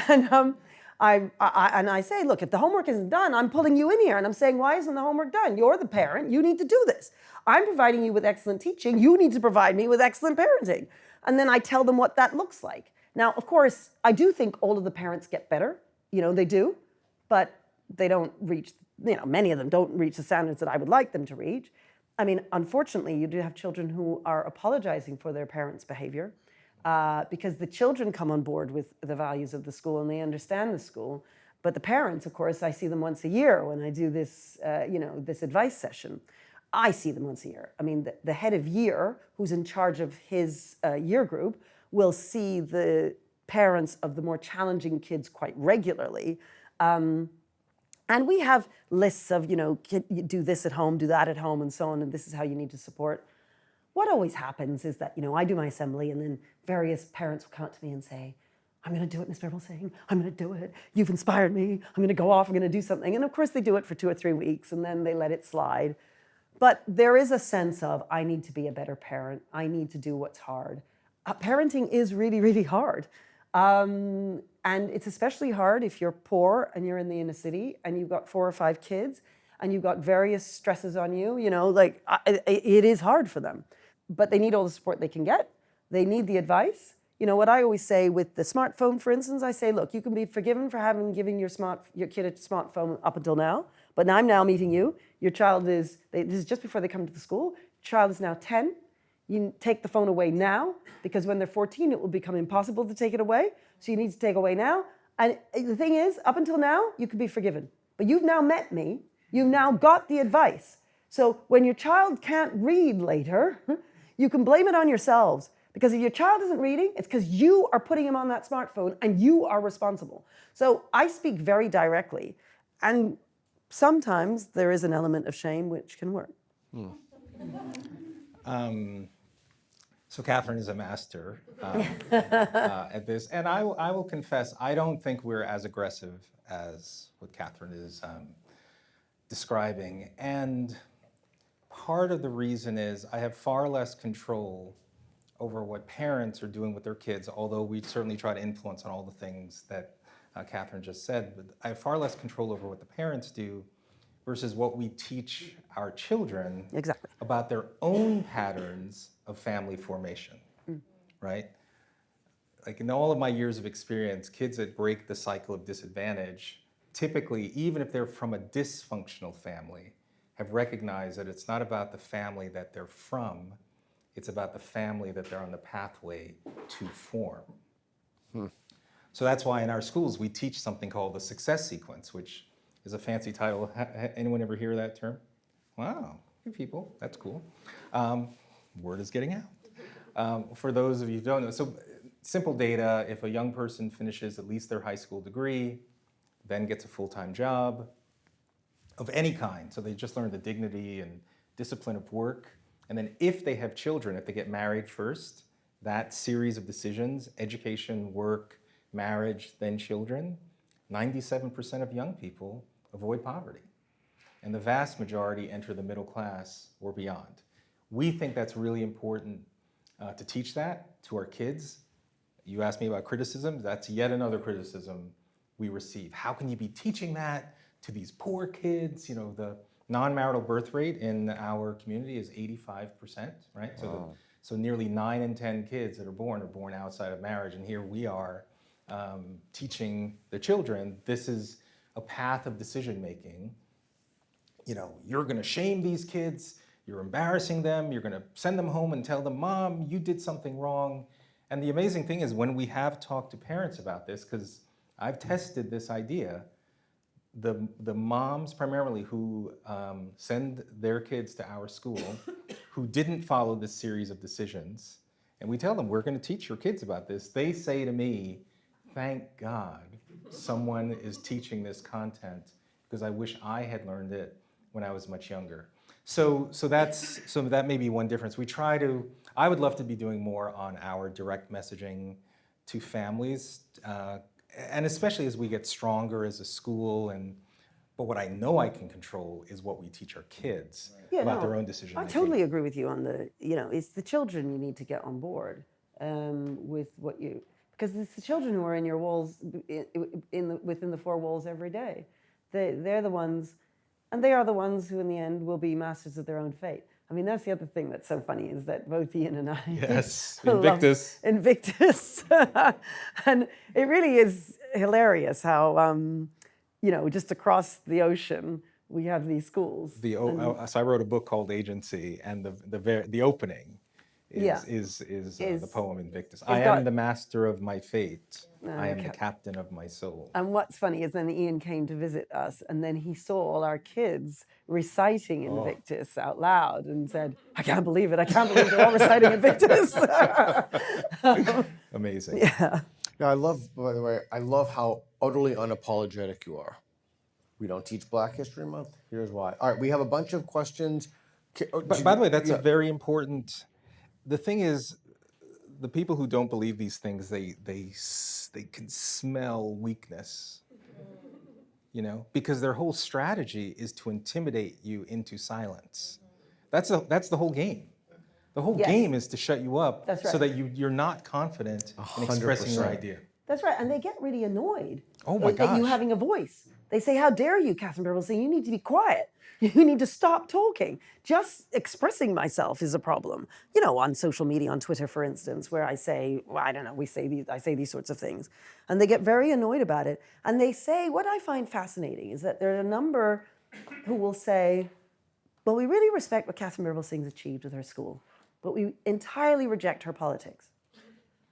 And I say, look, if the homework isn't done, I'm pulling you in here and I'm saying, why isn't the homework done? You're the parent. You need to do this. I'm providing you with excellent teaching. You need to provide me with excellent parenting. And then I tell them what that looks like. Now, of course, I do think all of the parents get better. They do. But they don't reach, many of them don't reach the standards that I would like them to reach. Unfortunately, you do have children who are apologizing for their parents' behavior because the children come on board with the values of the school and they understand the school. But the parents, of course, I see them once a year when I do this, this advice session. I see them once a year. The head of year, who's in charge of his year group, will see the parents of the more challenging kids quite regularly. And we have lists of, you do this at home, do that at home, and so on, and this is how you need to support. What always happens is that, I do my assembly, and then various parents will come up to me and say, I'm going to do it, Ms. Birbalsingh. I'm going to do it. You've inspired me. I'm going to go off. I'm going to do something. And of course, they do it for 2 or 3 weeks, and then they let it slide. But there is a sense of, I need to be a better parent. I need to do what's hard. Parenting is really, really hard. And it's especially hard if you're poor and you're in the inner city and you've got 4 or 5 kids and you've got various stresses on you, it is hard for them. But they need all the support they can get. They need the advice. What I always say with the smartphone, for instance, I say, look, you can be forgiven for having given your kid a smartphone up until now, but I'm now meeting you. Your child this is just before they come to the school. Your child is now 10. You take the phone away now, because when they're 14, it will become impossible to take it away. So you need to take away now. And the thing is, up until now, you could be forgiven. But you've now met me. You've now got the advice. So when your child can't read later, you can blame it on yourselves. Because if your child isn't reading, it's because you are putting him on that smartphone and you are responsible. So I speak very directly. And sometimes there is an element of shame which can work. So Katharine is a master at this. And I will confess, I don't think we're as aggressive as what Katharine is describing. And part of the reason is I have far less control over what parents are doing with their kids, although we certainly try to influence on all the things that Katharine just said. But I have far less control over what the parents do versus what we teach our children Exactly. about their own patterns of family formation, right? Like in all of my years of experience, kids that break the cycle of disadvantage, typically, even if they're from a dysfunctional family, have recognized that it's not about the family that they're from, it's about the family that they're on the pathway to form. So that's why in our schools we teach something called the success sequence, which is a fancy title. Anyone ever hear that term? Wow, you people, that's cool. Word is getting out. For those of you who don't know, so simple data, if a young person finishes at least their high school degree, then gets a full-time job of any kind, so they just learn the dignity and discipline of work, and then if they have children, if they get married first, that series of decisions, education, work, marriage, then children, 97% of young people avoid poverty. And the vast majority enter the middle class or beyond. We think that's really important to teach that to our kids. You asked me about criticism, that's yet another criticism we receive. How can you be teaching that to these poor kids? You know, the non-marital birth rate in our community is 85%, right? Wow. So nearly 9 in 10 kids that are born outside of marriage, and here we are teaching the children this is a path of decision making. You know, you're going to shame these kids, you're embarrassing them, you're going to send them home and tell them, Mom, you did something wrong. And the amazing thing is when we have talked to parents about this, because I've tested this idea, the moms primarily who send their kids to our school who didn't follow this series of decisions, and we tell them, we're going to teach your kids about this, they say to me, thank God someone is teaching this content because I wish I had learned it when I was much younger. So that may be one difference. I would love to be doing more on our direct messaging to families, and especially as we get stronger as a school. But what I know I can control is what we teach our kids about their own decision making. I totally agree with you on it's the children you need to get on board with what you, because it's the children who are in your walls, within the four walls every day. They're the ones, and they are the ones who in the end will be masters of their own fate. I mean, that's the other thing that's so funny is that both Ian and I Yes, love Invictus. Invictus. And it really is hilarious how, just across the ocean, we have these schools. So I wrote a book called Agency, and the opening is the poem Invictus. I am the master of my fate. I am the captain of my soul. And what's funny is then Ian came to visit us, and then he saw all our kids reciting Invictus out loud and said, I can't believe it. I can't believe they're all reciting Invictus. Amazing. Yeah. Now, by the way, I love how utterly unapologetic you are. We don't teach Black History Month. Here's why. All right, we have a bunch of questions. But by the way, that's a very important. The thing is, the people who don't believe these things, they can smell weakness, because their whole strategy is to intimidate you into silence. That's the whole game. The whole game is to shut you up so that you're not confident in expressing your idea. That's right, and they get really annoyed my at you gosh. having a voice. They say, how dare you, Katharine Birbalsingh, you need to be quiet. You need to stop talking. Just expressing myself is a problem. On social media, on Twitter, for instance, where I say, I say these sorts of things. And they get very annoyed about it. And they say, what I find fascinating is that there are a number who will say, well, we really respect what Katharine Birbalsingh's achieved with her school, but we entirely reject her politics.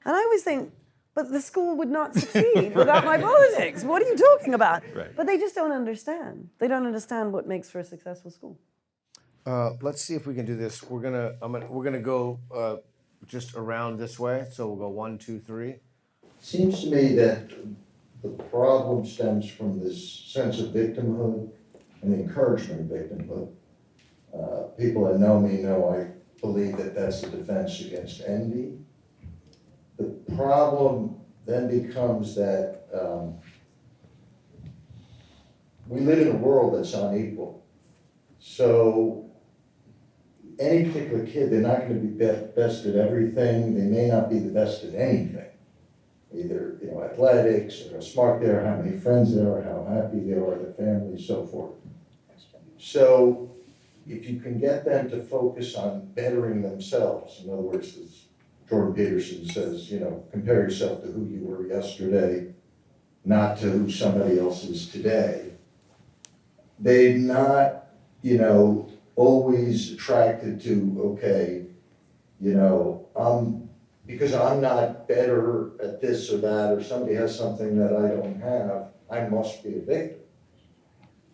And I always think, but the school would not succeed without my politics. What are you talking about? Right. But they just don't understand. They don't understand what makes for a successful school. Let's see if we can do this. We're gonna go just around this way. So we'll go 1, 2, 3. Seems to me that the problem stems from this sense of victimhood and the encouragement of victimhood. People that know me know I believe that that's a defense against envy. The problem then becomes that we live in a world that's unequal. So any particular kid, they're not going to be best at everything. They may not be the best at anything. Either athletics, or how smart they are, how many friends they are, how happy they are, their family, so forth. So if you can get them to focus on bettering themselves, in other words, as Jordan Peterson says, compare yourself to who you were yesterday, not to who somebody else is today. They're not, always attracted to, okay, because I'm not better at this or that, or somebody has something that I don't have, I must be a victim.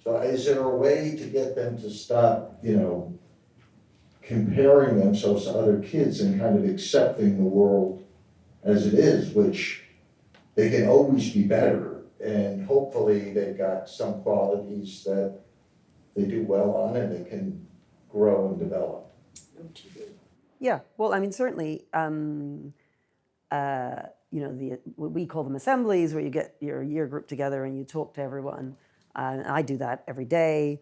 So is there a way to get them to stop, comparing themselves to other kids and kind of accepting the world as it is, which they can always be better, and hopefully they've got some qualities that they do well on and they can grow and develop. Yeah, well, I mean, certainly, we call them assemblies, where you get your year group together and you talk to everyone. And I do that every day.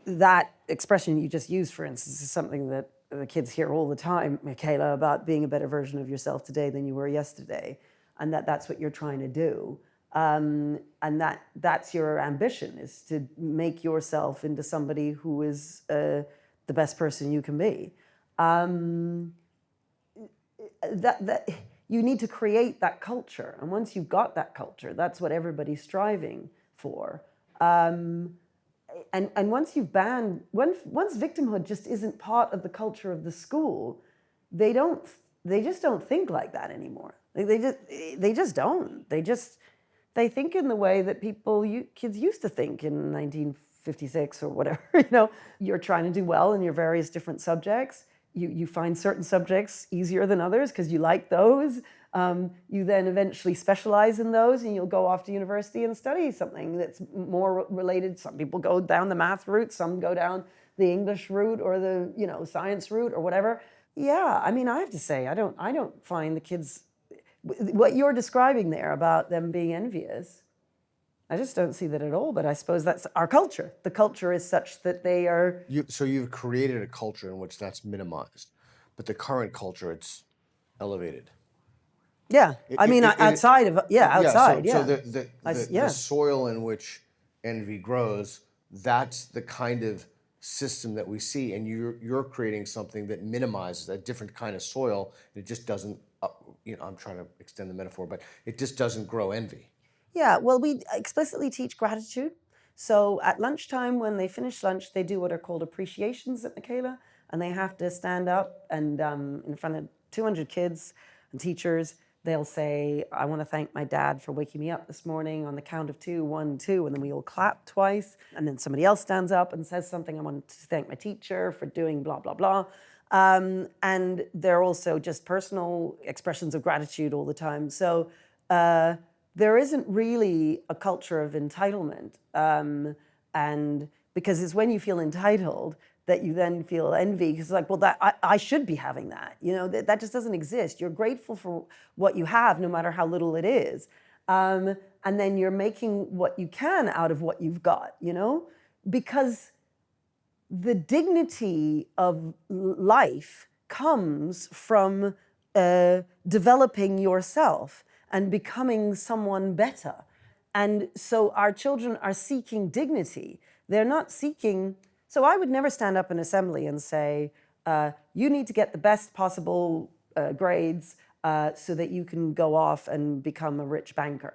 That expression you just used, for instance, is something that the kids hear all the time, Michaela, about being a better version of yourself today than you were yesterday, and that's what you're trying to do. And that's your ambition, is to make yourself into somebody who is the best person you can be. That you need to create that culture, and once you've got that culture, that's what everybody's striving for. And once you've banned, once victimhood just isn't part of the culture of the school, they just don't think like that anymore. They just don't. They think in the way that kids used to think in 1956 or whatever. You're trying to do well in your various different subjects. You find certain subjects easier than others because you like those. You then eventually specialize in those, and you'll go off to university and study something that's more related. Some people go down the math route, some go down the English route or the science route or whatever. Yeah, I mean, I have to say, I don't find the kids, what you're describing there about them being envious, I just don't see that at all. But I suppose that's our culture. The culture is such that they are. So you've created a culture in which that's minimized, but the current culture, it's elevated. Yeah, outside. So the soil in which envy grows, that's the kind of system that we see, and you're creating something that minimizes a different kind of soil. It just doesn't. I'm trying to extend the metaphor, but it just doesn't grow envy. Yeah, well, we explicitly teach gratitude. So at lunchtime, when they finish lunch, they do what are called appreciations at Michaela, and they have to stand up and in front of 200 kids and teachers, they'll say, I want to thank my dad for waking me up this morning on the count of 2, 1, 2, and then we all clap twice. And then somebody else stands up and says something, I want to thank my teacher for doing blah, blah, blah. And they're also just personal expressions of gratitude all the time. So there isn't really a culture of entitlement. And because it's when you feel entitled that you then feel envy, because it's like, well, I should be having that. That just doesn't exist. You're grateful for what you have, no matter how little it is. And then you're making what you can out of what you've got, because the dignity of life comes from developing yourself and becoming someone better. And so our children are seeking dignity. They're not seeking. So I would never stand up in assembly and say, you need to get the best possible grades so that you can go off and become a rich banker.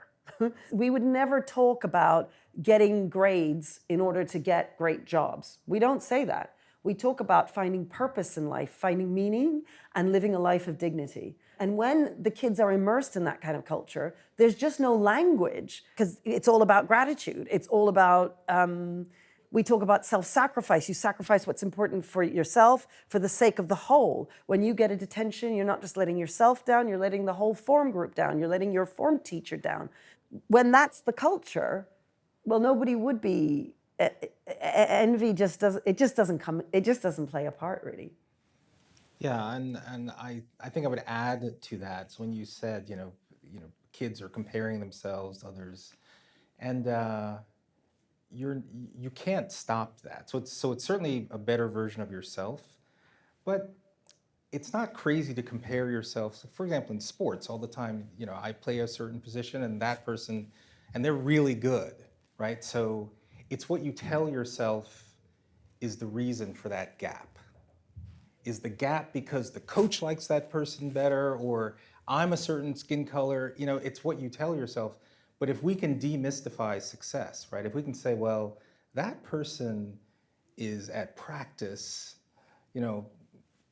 We would never talk about getting grades in order to get great jobs. We don't say that. We talk about finding purpose in life, finding meaning, and living a life of dignity. And when the kids are immersed in that kind of culture, there's just no language, because it's all about gratitude. It's all about, we talk about self-sacrifice. You sacrifice what's important for yourself for the sake of the whole. When you get a detention, you're not just letting yourself down, you're letting the whole form group down, you're letting your form teacher down. When that's the culture, well, nobody would be, envy just doesn't play a part, really. Yeah, and I think I would add to that. So when you said, kids are comparing themselves to others, and you can't stop that. So it's certainly a better version of yourself, but it's not crazy to compare yourself. For example, in sports, all the time, I play a certain position, and that person, and they're really good, right? So it's what you tell yourself is the reason for that gap? Is the gap because the coach likes that person better, or I'm a certain skin color? You know, it's what you tell yourself. But if we can demystify success, right? If we can say, well, that person is at practice, you know,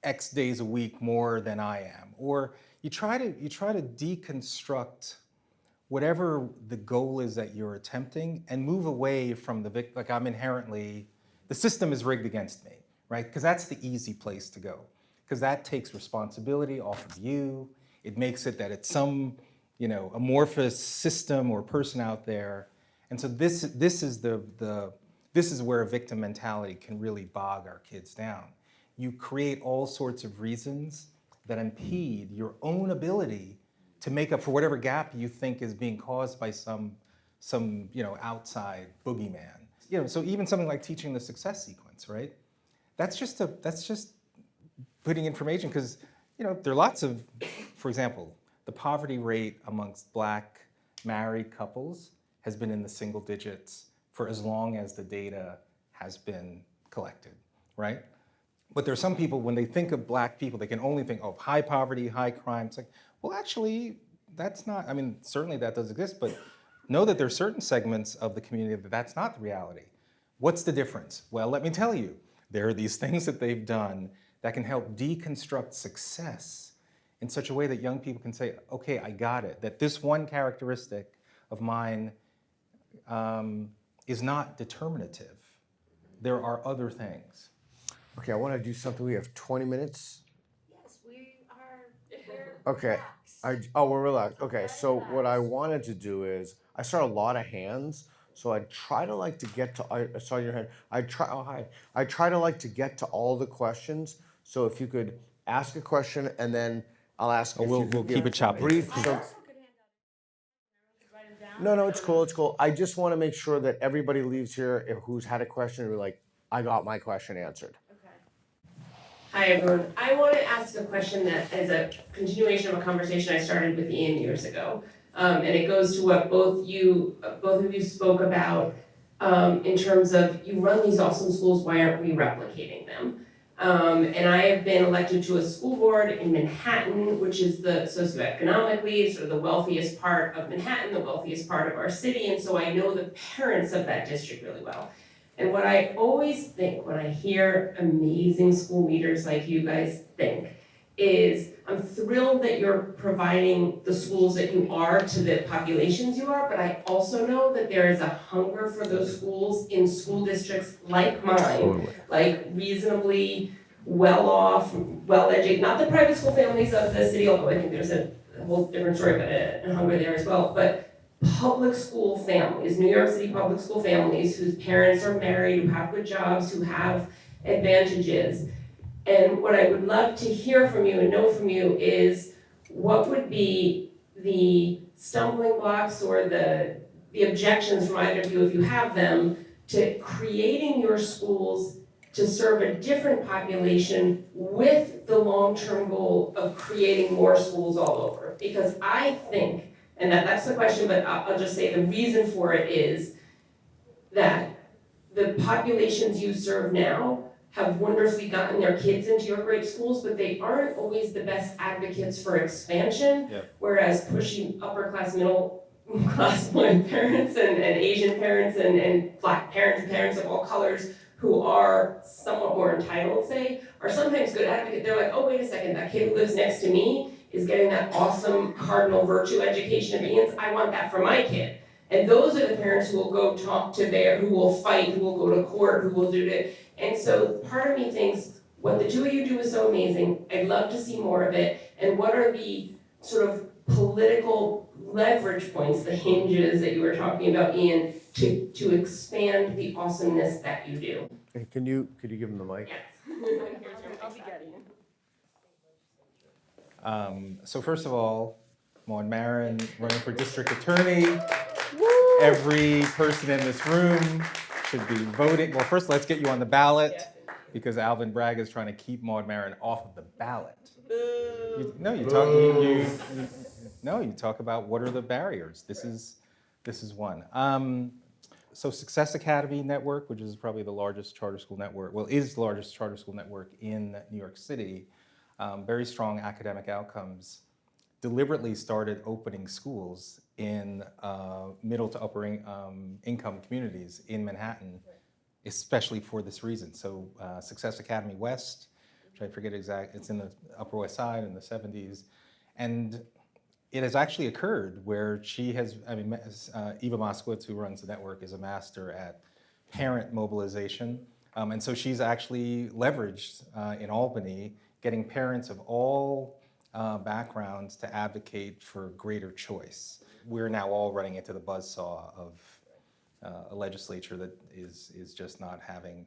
X days a week more than I am, or you try to deconstruct whatever the goal is that you're attempting and move away from the like I'm inherently, the system is rigged against me, right? Because that's the easy place to go, because that takes responsibility off of you. It makes it that it's some, you know, amorphous system or person out there. And so this is where a victim mentality can really bog our kids down. You create all sorts of reasons that impede your own ability to make up for whatever gap you think is being caused by some you know, outside boogeyman. You know, so even something like teaching the success sequence, right? That's just putting information, because you know, there are lots of, for example, the poverty rate amongst Black married couples has been in the single digits for as long as the data has been collected, right? But there are some people, when they think of Black people, they can only think of high poverty, high crime. It's like, well, actually, that's not, I mean, certainly that does exist, but know that there are certain segments of the community that that's not the reality. What's the difference? Well, let me tell you. There are these things that they've done that can help deconstruct success in such a way that young people can say, okay, I got it, that this one characteristic of mine is not determinative. There are other things. Okay, I want to do something. We have 20 minutes. Yes, we are. Okay. We're relaxed. Okay, so what I wanted to do is, I saw a lot of hands, so I try to like to get to, I saw your hand. I try to like to get to all the questions. So if you could ask a question, and then I'll ask. We'll keep it choppy. Brief. So, no, it's cool. I just want to make sure that everybody leaves here who's had a question and be like, I got my question answered. Hi everyone. I want to ask a question that is a continuation of a conversation I started with Ian years ago, and it goes to what both of you spoke about in terms of, you run these awesome schools. Why aren't we replicating them? And I have been elected to a school board in Manhattan, which is the socioeconomically sort of the wealthiest part of Manhattan, the wealthiest part of our city, and so I know the parents of that district really well. And what I always think when I hear amazing school leaders like you guys think is, I'm thrilled that you're providing the schools that you are to the populations you are, but I also know that there is a hunger for those schools in school districts like mine, like reasonably well-off, well-educated, not the private school families of the city, although I think there's a whole different story, but a hunger there as well, but public school families, New York City public school families whose parents are married, who have good jobs, who have advantages. And what I would love to hear from you and know from you is, what would be the stumbling blocks or the objections from either of you, if you have them, to creating your schools to serve a different population with the long-term goal of creating more schools all over? Because I think, and that's the question, but I'll just say the reason for it is that the populations you serve now have wonderfully gotten their kids into your great schools, but they aren't always the best advocates for expansion. Yep. Whereas pushing upper class, middle class parents and Asian parents and Black parents of all colors who are somewhat more entitled, say, are sometimes good advocates. They're like, oh, wait a second, that kid who lives next to me is getting that awesome cardinal virtue education of Ian's. I want that for my kid. And those are the parents who will go talk to who will fight, who will go to court, who will do it. And so part of me thinks, what the two of you do is so amazing. I'd love to see more of it. And what are the sort of political leverage points, the hinges that you were talking about, Ian, to expand the awesomeness that you do? And could you give him the mic? Yes. I'll be getting it. So first of all, Maud Marin running for district attorney. Every person in this room should be voting. Well, first let's get you on the ballot, because Alvin Bragg is trying to keep Maud Marin off of the ballot. You talk about what are the barriers. This is one. So Success Academy Network, which is probably the largest charter school network, well, is the largest charter school network in New York City, very strong academic outcomes, deliberately started opening schools in middle to upper income communities in Manhattan, especially for this reason. So Success Academy West, which I forget exact, it's in the Upper West Side in the 70s. And it has actually occurred where she has, Eva Moskowitz, who runs the network, is a master at parent mobilization. And so she's actually leveraged in Albany, getting parents of all backgrounds to advocate for greater choice. We're now all running into the buzzsaw of a legislature that is just not having,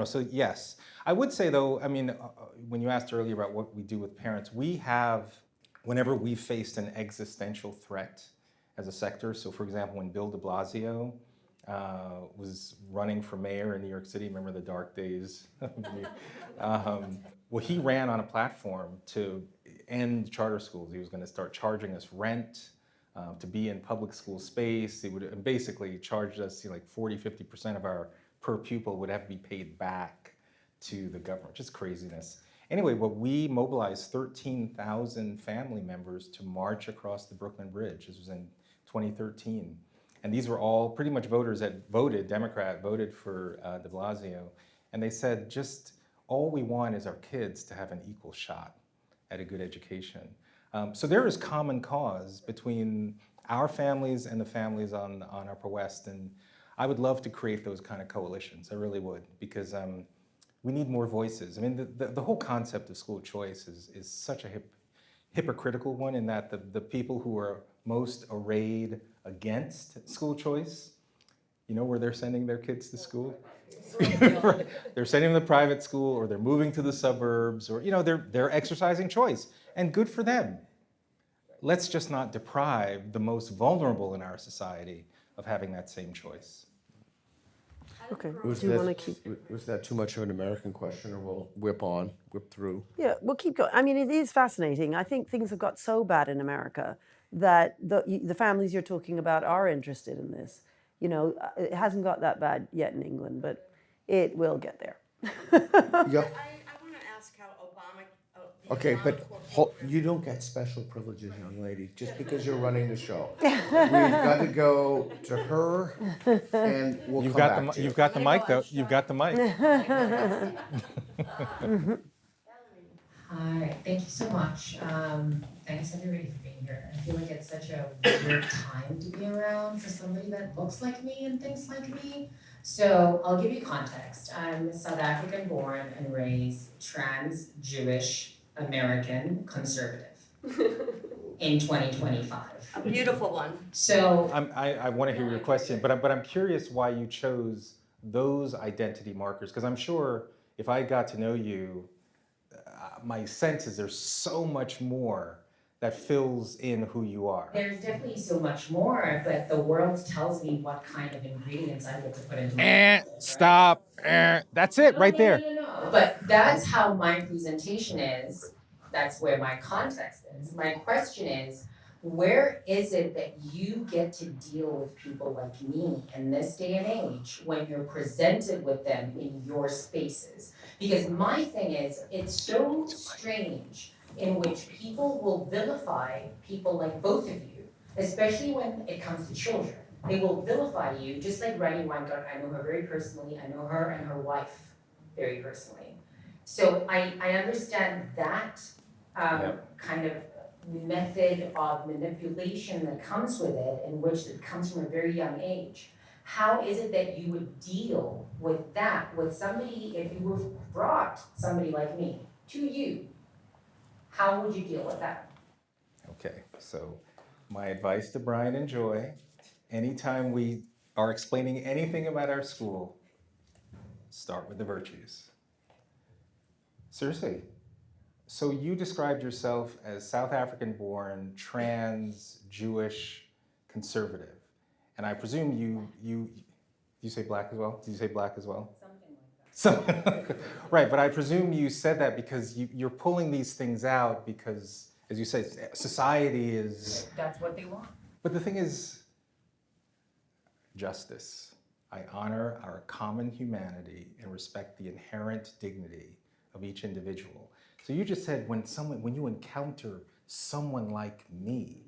so yes. I would say though, when you asked earlier about what we do with parents, we have, whenever we faced an existential threat as a sector, so for example, when Bill de Blasio was running for mayor in New York City, remember the dark days? Well, he ran on a platform to end charter schools. He was going to start charging us rent to be in public school space. He would basically charge us like 40–50% of our per pupil would have to be paid back to the government. Just craziness. Anyway, we mobilized 13,000 family members to march across the Brooklyn Bridge. This was in 2013. And these were all pretty much voters that voted, Democrat, voted for de Blasio. And they said, just all we want is our kids to have an equal shot at a good education. So there is common cause between our families and the families on Upper West. And I would love to create those kind of coalitions. I really would, because we need more voices. I mean, the whole concept of school choice is such a hypocritical one, in that the people who are most arrayed against school choice, you know where they're sending their kids to school? They're sending them to private school, or they're moving to the suburbs, or they're exercising choice, and good for them. Let's just not deprive the most vulnerable in our society of having that same choice. Okay. Was Do you want to keep? Was that too much of an American question, or we'll whip through? Yeah, we'll keep going. I mean, it is fascinating. I think things have got so bad in America that the families you're talking about are interested in this. It hasn't got that bad yet in England, but it will get there. Yeah. I want to ask how Obama. Okay, but you don't get special privileges, young lady, just because you're running the show. We've got to go to her, and we'll come back to you. You've got the mic, though. You've got the mic. Hi, thank you so much. Thanks everybody for being here. I feel like it's such a weird time to be around for somebody that looks like me and thinks like me. So I'll give you context. I'm South African born and raised, trans, Jewish, American, conservative in 2025. A beautiful one. So I want to hear your question, but I'm curious why you chose those identity markers, because I'm sure if I got to know you, my sense is there's so much more that fills in who you are. there's definitely so much more, but the world tells me what kind of ingredients I get to put into my food, right? Stop. That's it right there. No. But that's how my presentation is. That's where my context is. My question is, where is it that you get to deal with people like me in this day and age when you're presented with them in your spaces? Because my thing is, it's so strange in which people will vilify people like both of you, especially when it comes to children. They will vilify you, just like Randy Weingart. I know her very personally. I know her and her wife very personally. So I understand that kind of method of manipulation that comes with it, in which it comes from a very young age. How is it that you would deal with that with somebody, if you were brought somebody like me to you? How would you deal with that? Okay, so my advice to Brian and Joy, anytime we are explaining anything about our school, start with the virtues. Seriously. So you described yourself as South African born, trans, Jewish, conservative. And I presume you say black as well? Did you say black as well? Something like that. Right, but I presume you said that because you're pulling these things out because, as you say, society is... That's what they want. But the thing is, justice. I honor our common humanity and respect the inherent dignity of each individual. So you just said when you encounter someone like me,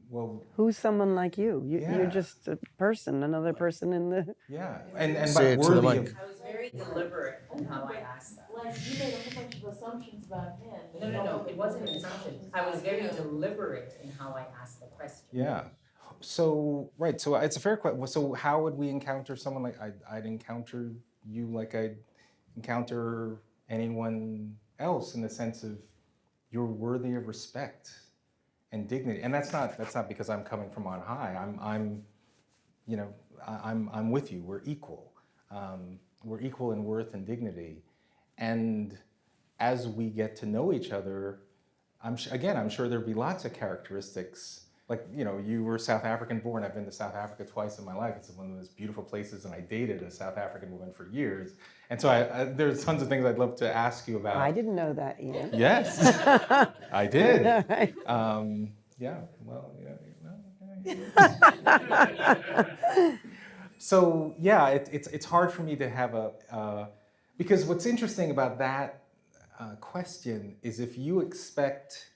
well, Who's someone like you? You're Yeah. just a person, another person in the. yeah, and Say but it to the worthy mic. of, I was very deliberate in how I asked that. Like, you made a whole bunch of assumptions about him. No, it wasn't an assumption. I was very deliberate in how I asked the question. yeah. So right, so it's a fair question. So how would we encounter someone like I'd encounter you like I'd encounter anyone else in the sense of you're worthy of respect and dignity, and that's not because I'm coming from on high. I'm with you. We're equal. We're equal in worth and dignity, and as we get to know each other, I'm sure there'd be lots of characteristics. Like, you were South African born. I've been to South Africa twice in my life. It's one of those beautiful places, and I dated a South African woman for years. And so there's tons of things I'd love to ask you about. I didn't know that, Ian. Yes, I did. Right. Yeah, well, yeah. So yeah, it's hard for me to have because what's interesting about that question is if you expect,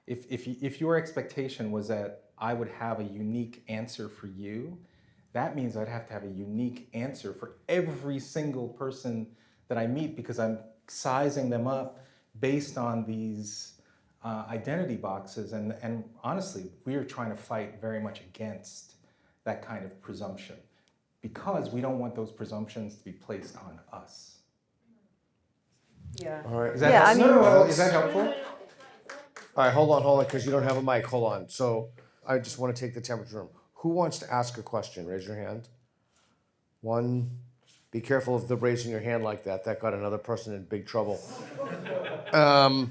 if your expectation was that I would have a unique answer for you, that means I'd have to have a unique answer for every single person that I meet because I'm sizing them up based on these identity boxes. And honestly, we are trying to fight very much against that kind of presumption because we don't want those presumptions to be placed on us. Yeah. All right. Is that Yeah, I helpful? mean- No, is that helpful? All right, hold on, because you don't have a mic. Hold on. So I just want to take the temperature room. Who wants to ask a question? Raise your hand. One. Be careful of the raising your hand like that. That got another person in big trouble. All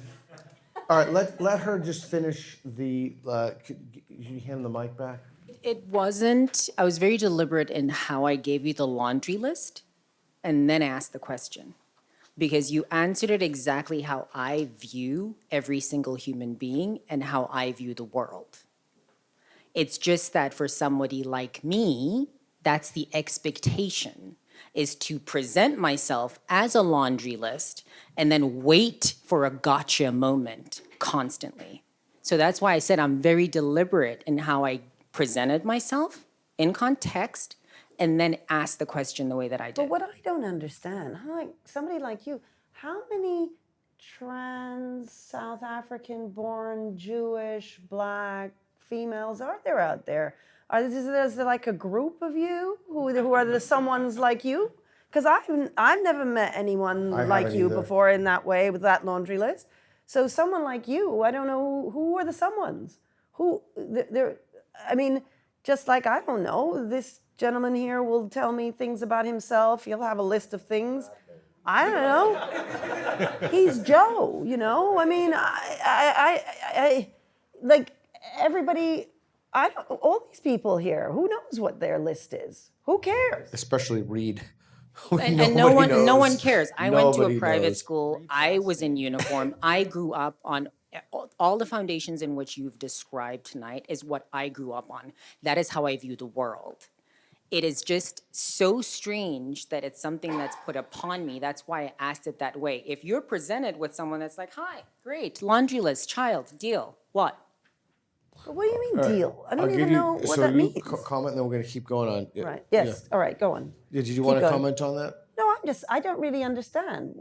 right, let her just finish the. Could you hand the mic back? It wasn't, I was very deliberate in how I gave you the laundry list and then asked the question. Because you answered it exactly how I view every single human being and how I view the world. It's just that for somebody like me, that's the expectation, is to present myself as a laundry list and then wait for a gotcha moment constantly. So that's why I said I'm very deliberate in how I presented myself in context and then asked the question the way that I did. But what I don't understand, like somebody like you, how many trans South African born Jewish black females are there out there? Is there like a group of you who are the someones like you? Because I've never met anyone I like haven't you either. before in that way with that laundry list. So someone like you, I don't know who are the someones. I mean, just like I don't know, this gentleman here will tell me things about himself. He'll have a list of things. I don't know. He's Joe, I mean, I like everybody. All these people here. Who knows what their list is? Who cares? Especially Reed. And no one cares. I went to a Nobody private knows. school. I was in uniform. I grew up on all the foundations in which you've described tonight is what I grew up on. That is how I view the world. It is just so strange that it's something that's put upon me. That's why I asked it that way. If you're presented with someone that's like, hi, great, laundry list, child, deal, what? But what do you mean deal? I don't I'll even give you. know what So that you means. comment, and then we're going to keep going on. Yeah. Right. Yes. All right. Go on. Yeah. Did you Keep want to going. comment on that? No, I don't really understand.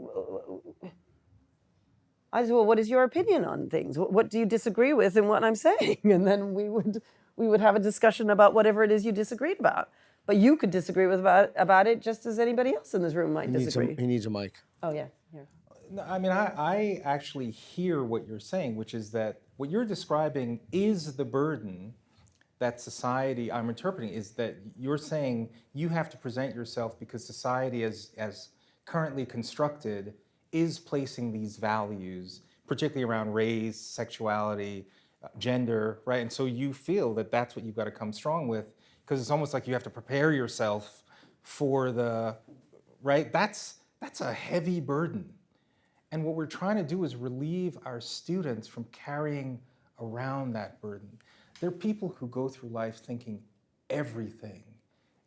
I said, well, what is your opinion on things? What do you disagree with in what I'm saying? And then we would have a discussion about whatever it is you disagreed about. But you could disagree with about it just as anybody else in this room might disagree. He needs a mic. Oh yeah, here. No, I mean, I actually hear what you're saying, which is that what you're describing is the burden that society, I'm interpreting, is that you're saying you have to present yourself because society as currently constructed is placing these values, particularly around race, sexuality, gender, right? And so you feel that that's what you've got to come strong with because it's almost like you have to prepare yourself for the, right? That's a heavy burden. And what we're trying to do is relieve our students from carrying around that burden. There are people who go through life thinking everything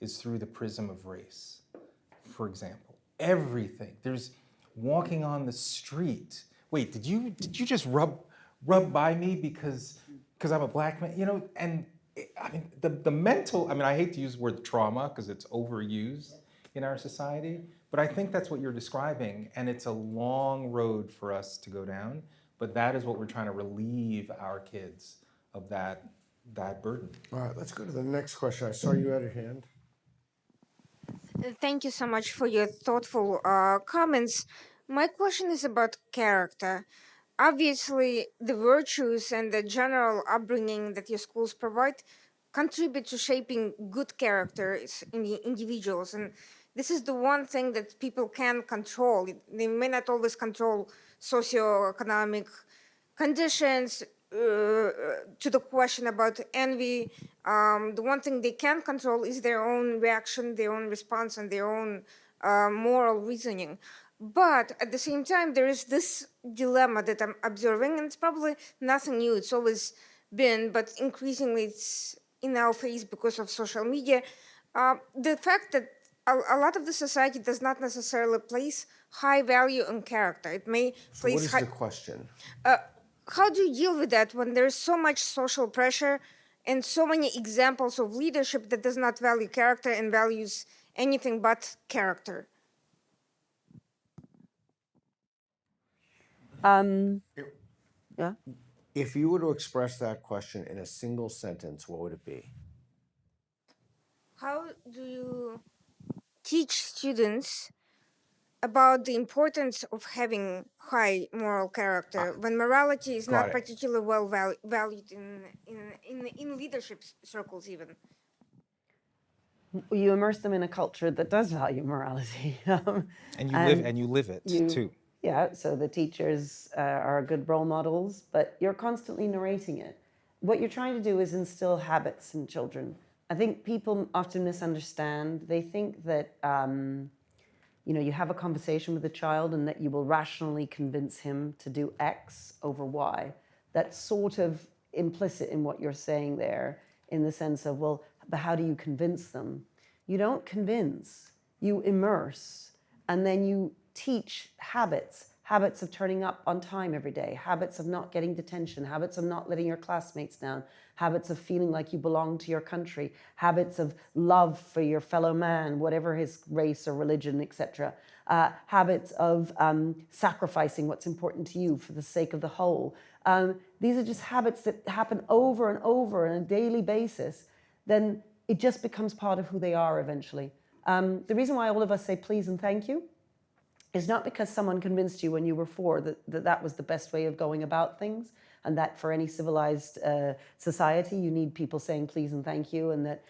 is through the prism of race, for example. Everything. There's walking on the street. Wait, did you just rub by me because I'm a black man? You know, and I mean the mental. I mean, I hate to use the word trauma because it's overused in our society, but I think that's what you're describing, and it's a long road for us to go down. But that is what we're trying to relieve our kids of that burden. All right, let's go to the next question. I saw you had a hand. Thank you so much for your thoughtful comments. My question is about character. Obviously, the virtues and the general upbringing that your schools provide contribute to shaping good characters in the individuals. And this is the one thing that people can control. They may not always control socioeconomic conditions. To the question about envy, the one thing they can control is their own reaction, their own response, and their own moral reasoning. But at the same time, there is this dilemma that I'm observing, and it's probably nothing new. It's always been, but increasingly it's in our face because of social media. The fact that a lot of the society does not necessarily place high value on character. It may So place what is high. the question? How do you deal with that when there's so much social pressure and so many examples of leadership that does not value character and values anything but character? Yeah. If you were to express that question in a single sentence, what would it be? How do you teach students about the importance of having high moral character when morality is Got not it. particularly well valued in leadership circles even? You immerse them in a culture that does value morality. And you live it too. Yeah, so the teachers are good role models, but you're constantly narrating it. What you're trying to do is instill habits in children. I think people often misunderstand. They think that you have a conversation with a child and that you will rationally convince him to do X over Y. That's sort of implicit in what you're saying there, in the sense of, well, but how do you convince them? You don't convince, you immerse, and then you teach habits of turning up on time every day, habits of not getting detention, habits of not letting your classmates down, habits of feeling like you belong to your country, habits of love for your fellow man, whatever his race or religion, etc. Habits of sacrificing what's important to you for the sake of the whole. These are just habits that happen over and over on a daily basis. Then it just becomes part of who they are eventually. The reason why all of us say please and thank you is not because someone convinced you when you were 4 that was the best way of going about things, and that for any civilized society you need people saying please and thank you, and that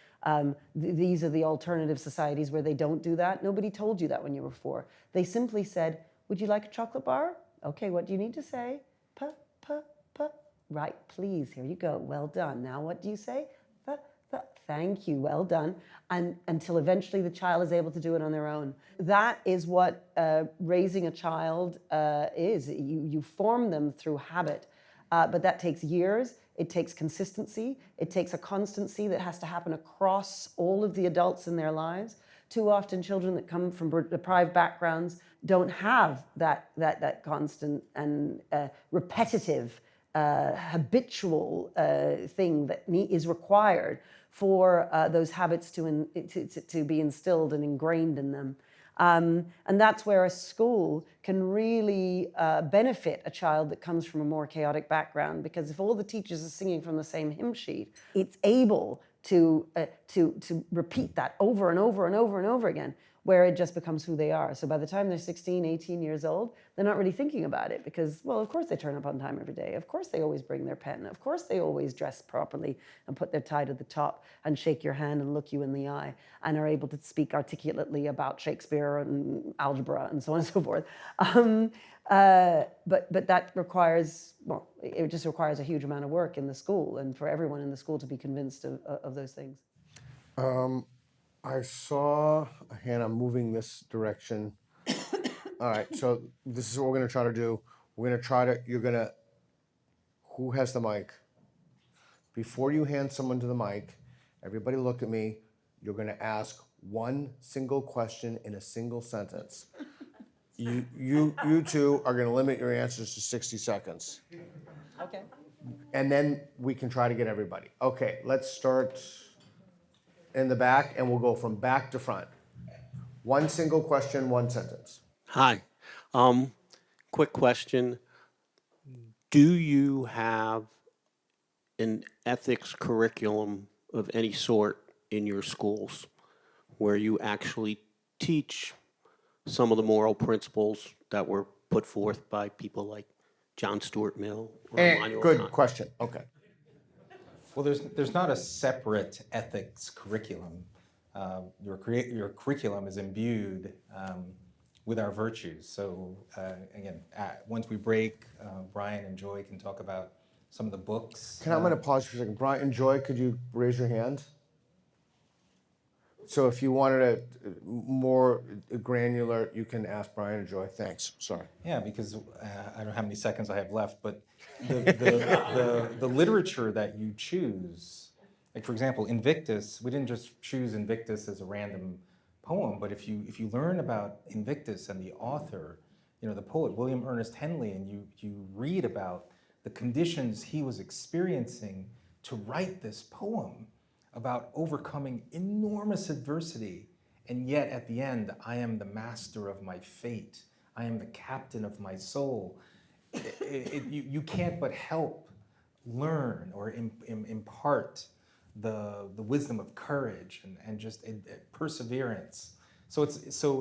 these are the alternative societies where they don't do that. Nobody told you that when you were 4. They simply said, would you like a chocolate bar? Okay, what do you need to say? Puh, puh, puh. Right, please, here you go, well done. Now what do you say? Thank you, well done. And until eventually the child is able to do it on their own. That is what raising a child is. You form them through habit, but that takes years. It takes consistency. It takes a constancy that has to happen across all of the adults in their lives. Too often children that come from deprived backgrounds don't have that constant and repetitive, habitual thing that is required for those habits to be instilled and ingrained in them. And that's where a school can really benefit a child that comes from a more chaotic background, because if all the teachers are singing from the same hymn sheet, it's able to repeat that over and over and over and over again, where it just becomes who they are. So by the time they're 16, 18 years old, they're not really thinking about it because, well, of course they turn up on time every day. Of course they always bring their pen. Of course they always dress properly and put their tie to the top and shake your hand and look you in the eye and are able to speak articulately about Shakespeare and algebra and so on and so forth. But that requires, well, it just requires a huge amount of work in the school and for everyone in the school to be convinced of those things. I saw a hand. I'm moving this direction. All right, so this is what we're going to try to do. We're going to try to, who has the mic? Before you hand someone to the mic, everybody look at me. You're going to ask One single question in a single sentence. You two are going to limit your answers to 60 seconds. Okay. And then we can try to get everybody. Okay, let's start in the back and we'll go from back to front. One single question, one sentence. Hi. Quick question. Do you have an ethics curriculum of any sort in your schools where you actually teach some of the moral principles that were put forth by people like John Stuart Mill or Immanuel Good Kant? question. Okay. Well, there's not a separate ethics curriculum. Your curriculum is imbued with our virtues. So again, once we break, Brian and Joy can talk about some of the books. I'm going to pause for a second. Brian and Joy, could you raise your hand? So if you wanted a more granular, you can ask Brian and Joy. Thanks. Sorry. Yeah, because I don't know how many seconds I have left, but the literature that you choose, like for example, Invictus, we didn't just choose Invictus as a random poem, but if you learn about Invictus and the author, the poet William Ernest Henley, and you read about the conditions he was experiencing to write this poem about overcoming enormous adversity, and yet at the end, I am the master of my fate. I am the captain of my soul. You can't but help learn or impart the wisdom of courage and just perseverance. So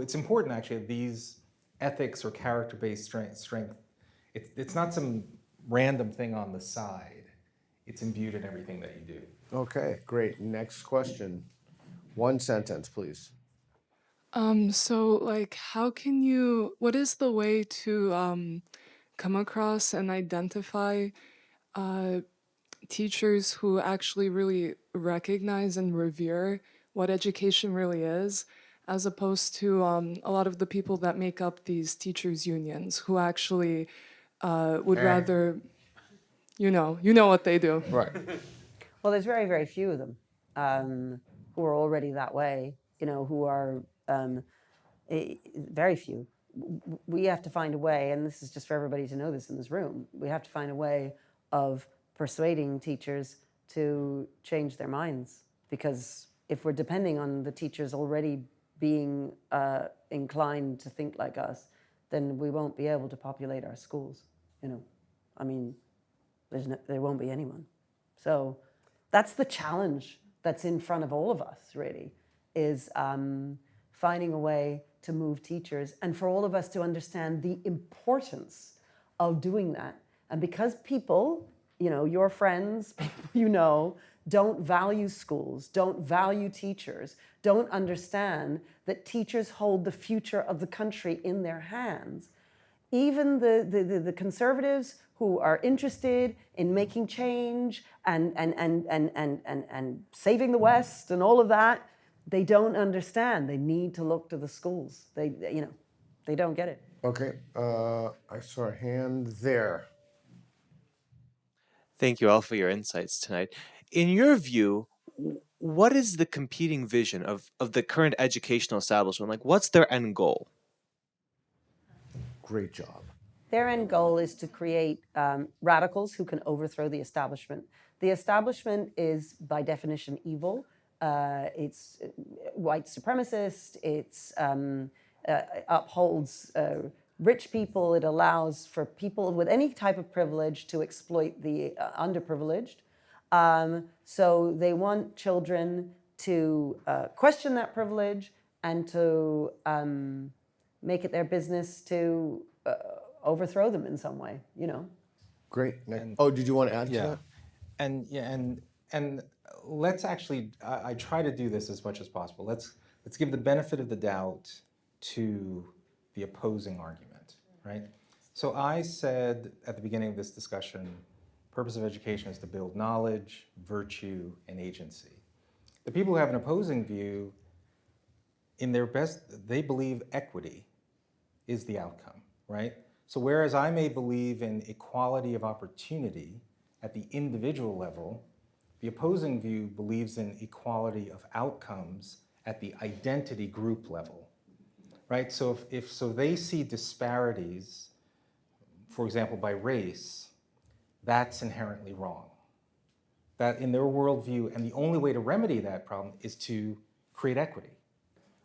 it's important actually, these ethics or character-based strength, it's not some random thing on the side. It's imbued in everything that you do. Okay, great. Next question. One sentence, please. So like what is the way to come across and identify teachers who actually really recognize and revere what education really is, as opposed to a lot of the people that make up these teachers' unions who actually would rather, you know what they do. Right. Well, there's very, very few of them who are already that way, who are very few. We have to find a way, and this is just for everybody to know this in this room, we have to find a way of persuading teachers to change their minds. Because if we're depending on the teachers already being inclined to think like us, then we won't be able to populate our schools. I mean, there won't be anyone. So that's the challenge that's in front of all of us, really, is finding a way to move teachers and for all of us to understand the importance of doing that. And because people, your friends, people don't value schools, don't value teachers, don't understand that teachers hold the future of the country in their hands, even the conservatives who are interested in making change and saving the West and all of that, they don't understand. They need to look to the schools. They don't get it. Okay, I saw a hand there. Thank you all for your insights tonight. In your view, what is the competing vision of the current educational establishment? Like, what's their end goal? Great job. Their end goal is to create radicals who can overthrow the establishment. The establishment is, by definition, evil. It's white supremacist. It's upholds rich people. It allows for people with any type of privilege to exploit the underprivileged. So they want children to question that privilege and to make it their business to overthrow them in some way, Great. Did you want to add to that? And let's actually, I try to do this as much as possible. Let's give the benefit of the doubt to the opposing argument, right? So I said at the beginning of this discussion, purpose of education is to build knowledge, virtue, and agency. The people who have an opposing view, in their best, they believe equity is the outcome, right? So whereas I may believe in equality of opportunity at the individual level, the opposing view believes in equality of outcomes at the identity group level, right? So if they see disparities, for example, by race, that's inherently wrong. That in their worldview, and the only way to remedy that problem is to create equity,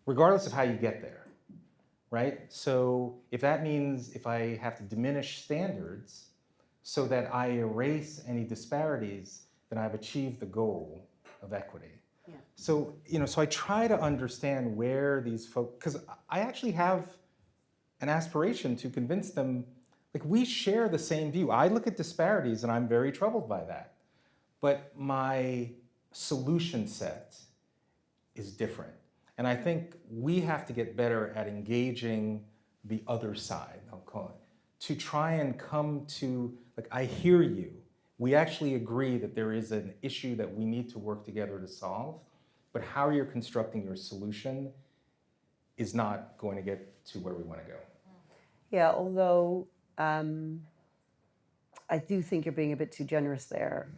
regardless of how you get there, right? So if that means if I have to diminish standards so that I erase any disparities, then I've achieved the goal of equity. Yeah. So, so I try to understand where these folks, because I actually have an aspiration to convince them, like, we share the same view. I look at disparities and I'm very troubled by that. But my solution set is different. And I think we have to get better at engaging the other side, I'll call it, to try and come to, like, I hear you. We actually agree that there is an issue that we need to work together to solve, but how you're constructing your solution is not going to get to where we want to go. Yeah, although I do think you're being a bit too generous there.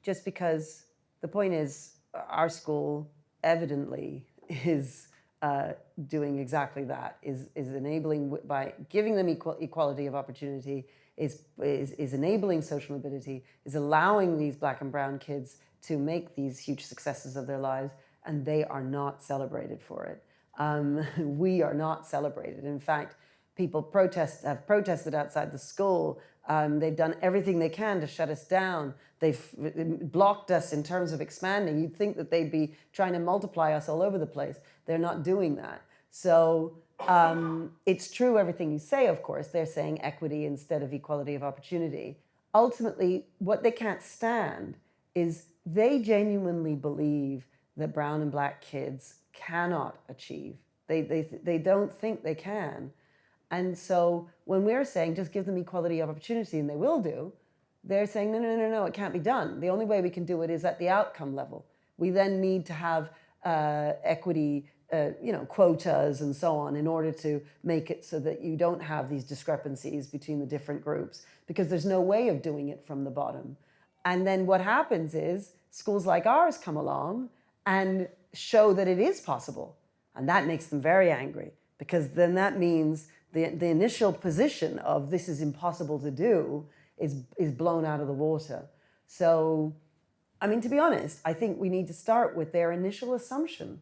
Just because the point is, our school evidently is doing exactly that, is enabling, by giving them equality of opportunity, is enabling social mobility, is allowing these Black and brown kids to make these huge successes of their lives, and they are not celebrated for it. We are not celebrated. In fact, people have protested outside the school. They've done everything they can to shut us down. They've blocked us in terms of expanding. You'd think that they'd be trying to multiply us all over the place. They're not doing that. So it's true everything you say, of course. They're saying equity instead of equality of opportunity. Ultimately, what they can't stand is they genuinely believe that brown and Black kids cannot achieve. They don't think they can. And so when we're saying just give them equality of opportunity and they will do, they're saying, no, it can't be done. The only way we can do it is at the outcome level. We then need to have equity, quotas and so on in order to make it so that you don't have these discrepancies between the different groups, because there's no way of doing it from the bottom. And then what happens is schools like ours come along and show that it is possible. And that makes them very angry, because then that means the initial position of this is impossible to do is blown out of the water. So, I mean, to be honest, I think we need to start with their initial assumption.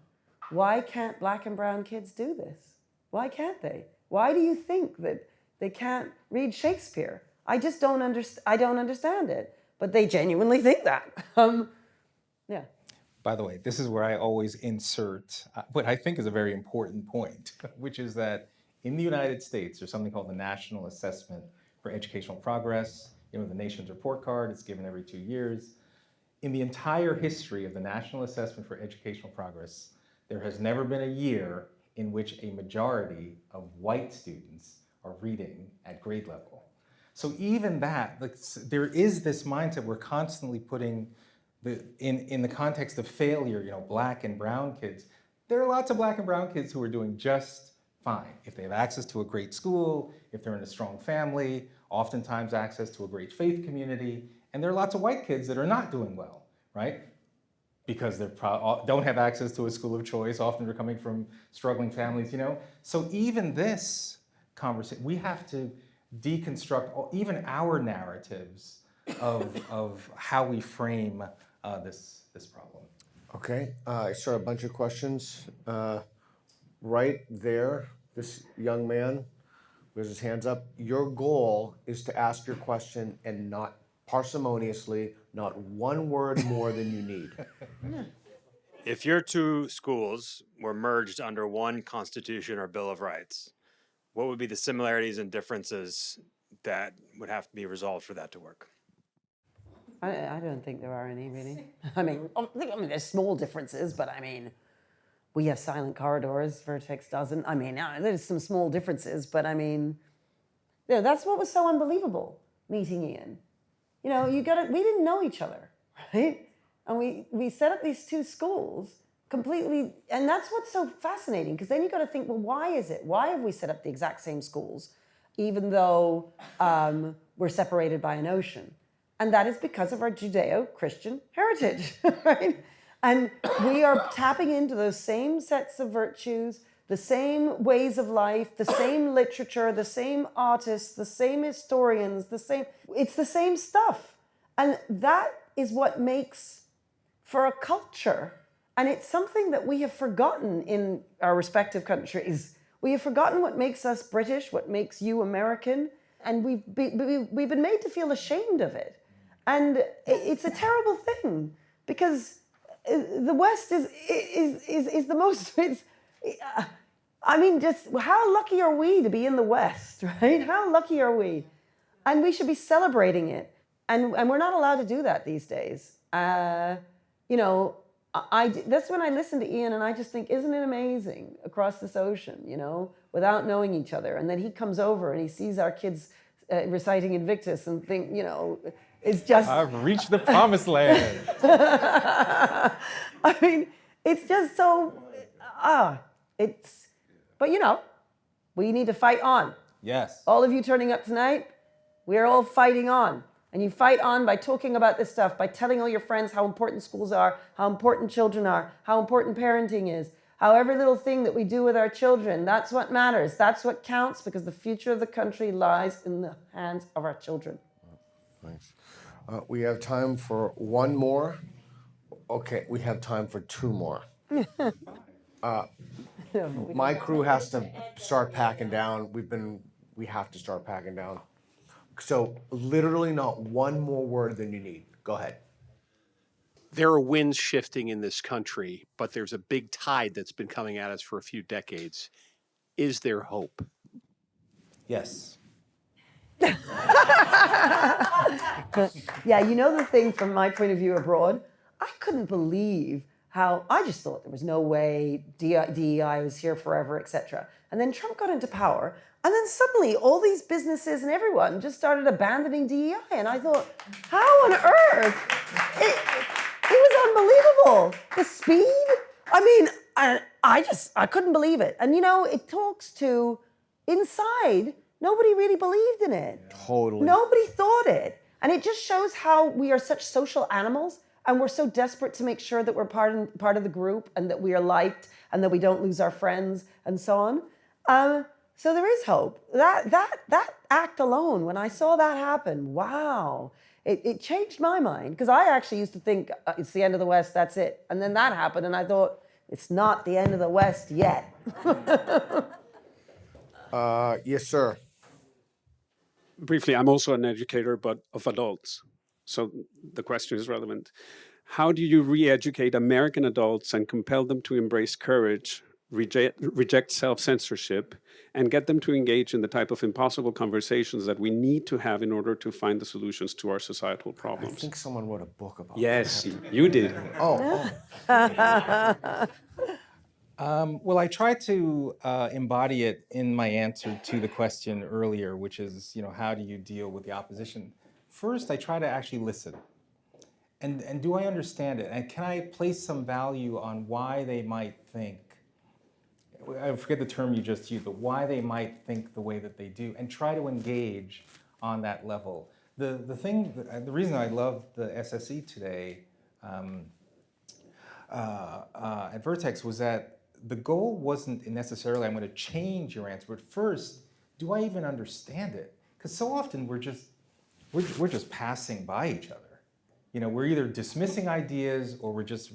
Why can't Black and brown kids do this? Why can't they? Why do you think that they can't read Shakespeare? I just don't understand it. But they genuinely think that. Yeah. By the way, this is where I always insert what I think is a very important point, which is that in the United States, there's something called the National Assessment for Educational Progress. The nation's report card, it's given every 2 years. In the entire history of the National Assessment for Educational Progress, there has never been a year in which a majority of white students are reading at grade level. So even that, there is this mindset we're constantly putting in the context of failure, Black and brown kids. There are lots of Black and brown kids who are doing just fine. If they have access to a great school, if they're in a strong family, oftentimes access to a great faith community. And there are lots of white kids that are not doing well, right? Because they don't have access to a school of choice. Often they're coming from struggling families, So even this conversation, we have to deconstruct even our narratives of how we frame this problem. Okay, I saw a bunch of questions. Right there, this young man with his hands up. Your goal is to ask your question and not parsimoniously, not one word more than you need. If your two schools were merged under one constitution or Bill of Rights, what would be the similarities and differences that would have to be resolved for that to work? I don't think there are any, really. I mean, there's small differences, but I mean, we have silent corridors, Vertex doesn't. I mean, there's some small differences, but I mean, that's what was so unbelievable, meeting Ian. We didn't know each other, right? And we set up these two schools completely, and that's what's so fascinating, because then you got to think, well, why is it? Why have we set up the exact same schools, even though we're separated by an ocean? And that is because of our Judeo-Christian heritage, right? And we are tapping into those same sets of virtues, the same ways of life, the same literature, the same artists, the same historians, it's the same stuff. And that is what makes for a culture. And it's something that we have forgotten in our respective countries. We have forgotten what makes us British, what makes you American, and we've been made to feel ashamed of it. And it's a terrible thing, because the West is the most, I mean, just how lucky are we to be in the West, right? How lucky are we? And we should be celebrating it. And we're not allowed to do that these days. You know, that's when I listen to Ian and I just think, isn't it amazing across this ocean, you know, without knowing each other. And then he comes over and he sees our kids reciting Invictus and think, you know, it's just... I've reached the promised land. I mean, it's just so, but you know, we need to fight on. Yes. All of you turning up tonight, we're all fighting on. And you fight on by talking about this stuff, by telling all your friends how important schools are, how important children are, how important parenting is, how every little thing that we do with our children, that's what matters. That's what counts, because the future of the country lies in the hands of our children. Thanks. We have time for one more. Okay, we have time for two more. My crew has to start packing down. We have to start packing down. So literally not one more word than you need. Go ahead. There are winds shifting in this country, but there's a big tide that's been coming at us for a few decades. Is there hope? Yes. Yeah, you know the thing from my point of view abroad? I couldn't believe how, I just thought there was no way DEI was here forever, etc. And then Trump got into power, and then suddenly all these businesses and everyone just started abandoning DEI. And I thought, how on earth? It was unbelievable. The speed. I mean, I couldn't believe it. And you know, it talks to inside, nobody really believed in it. Totally. Nobody thought it. And it just shows how we are such social animals, and we're so desperate to make sure that we're part of the group, and that we are liked, and that we don't lose our friends, and so on. So there is hope. That act alone, when I saw that happen, wow, it changed my mind. Because I actually used to think it's the end of the West, that's it. And then that happened, and I thought, it's not the end of the West yet. Yes, sir. Briefly, I'm also an educator, but of adults. So the question is relevant. How do you re-educate American adults and compel them to embrace courage, reject self-censorship, and get them to engage in the type of impossible conversations that we need to have in order to find the solutions to our societal problems? I think someone wrote a book about Yes, that. you did. Well, I tried to embody it in my answer to the question earlier, which is, you know, how do you deal with the opposition? First, I try to actually listen. And do I understand it? And can I place some value on why they might think, I forget the term you just used, but why they might think the way that they do, and try to engage on that level. The reason I love the SSE today at Vertex was that the goal wasn't necessarily, I'm going to change your answer, but first, do I even understand it? Because so often we're just passing by each other. You know, we're either dismissing ideas, or we're just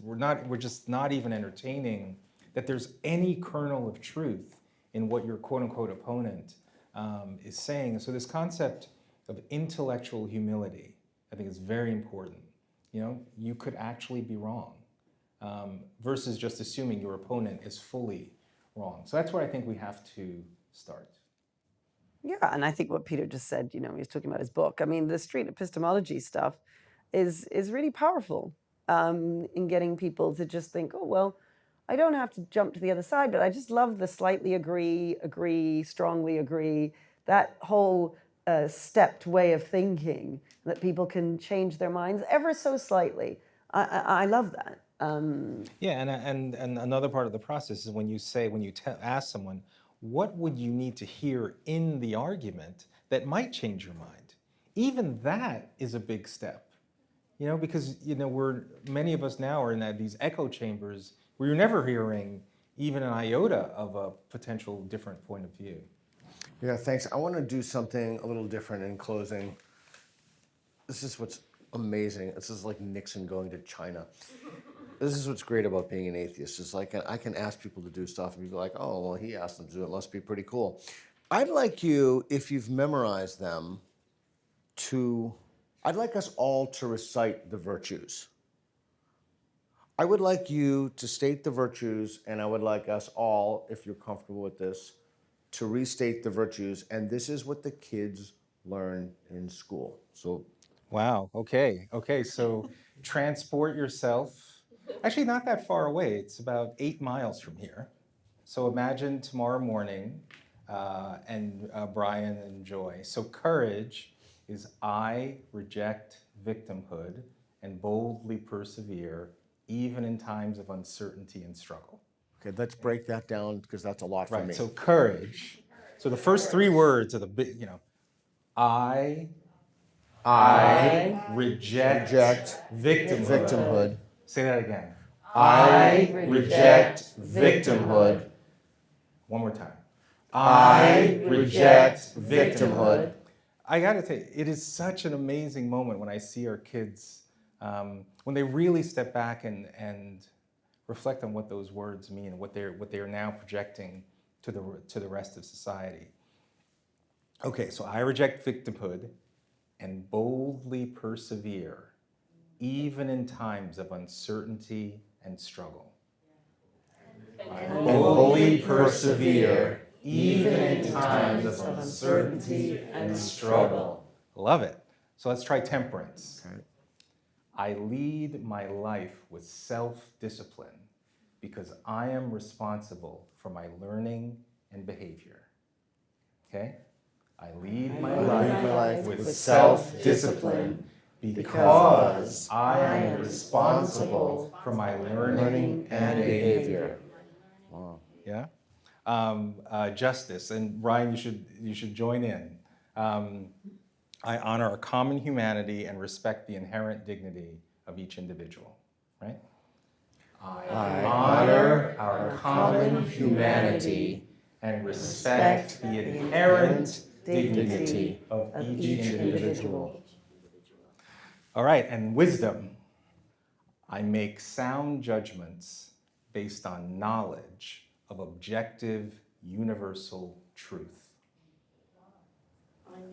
not even entertaining that there's any kernel of truth in what your quote-unquote opponent is saying. So this concept of intellectual humility, I think, is very important. You know, you could actually be wrong, versus just assuming your opponent is fully wrong. So that's where I think we have to start. Yeah, and I think what Peter just said, you know, he was talking about his book. I mean, the street epistemology stuff is really powerful in getting people to just think, oh, well, I don't have to jump to the other side, but I just love the slightly agree, strongly agree, that whole stepped way of thinking, that people can change their minds ever so slightly. I love that. Yeah, and another part of the process is when you ask someone, what would you need to hear in the argument that might change your mind? Even that is a big step. You know, because many of us now are in these echo chambers where you're never hearing even an iota of a potential different point of view. Yeah, thanks. I want to do something a little different in closing. This is what's amazing. This is like Nixon going to China. This is what's great about being an atheist. It's like I can ask people to do stuff and be like, oh, well, he asked them to do it. Must be pretty cool. I'd like you, if you've memorized them, I'd like us all to recite the virtues. I would like you to state the virtues, and I would like us all, if you're comfortable with this, to restate the virtues. And this is what the kids learn in school. So, wow. Okay. So transport yourself. Actually, not that far away. It's about 8 miles from here. So imagine tomorrow morning, and Brian and Joy. So courage is I reject victimhood and boldly persevere, even in times of uncertainty and struggle. okay, let's break that down because that's a lot for me. Right, so courage. So the first 3 words are the big, I reject victimhood. Say that again. I reject victimhood. One more time. I reject victimhood. I gotta tell you, it is such an amazing moment when I see our kids, when they really step back and reflect on what those words mean and what they're now projecting to the rest of society. Okay, so I reject victimhood and boldly persevere, even in times of uncertainty and struggle. And boldly persevere, even in times of uncertainty and struggle. Love it. So let's try temperance. Okay. I lead my life with self-discipline because I am responsible for my learning and behavior. Okay? I lead my life with self-discipline because I am responsible for my learning and behavior. Wow. Yeah? Justice, and Ryan, you should join in. I honor our common humanity and respect the inherent dignity of each individual, right? I honor our common humanity and respect the inherent dignity of each individual. All right, and wisdom. I make sound judgments based on knowledge of objective, universal truth.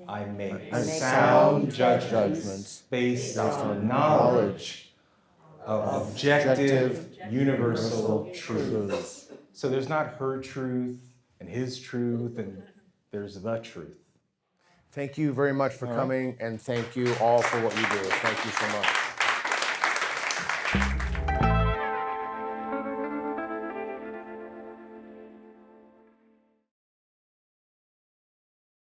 I make sound judgments based on knowledge of objective, universal truth. So there's not her truth and his truth, and there's the truth. Thank you very much for coming, and thank you all for what you do. Thank you so much.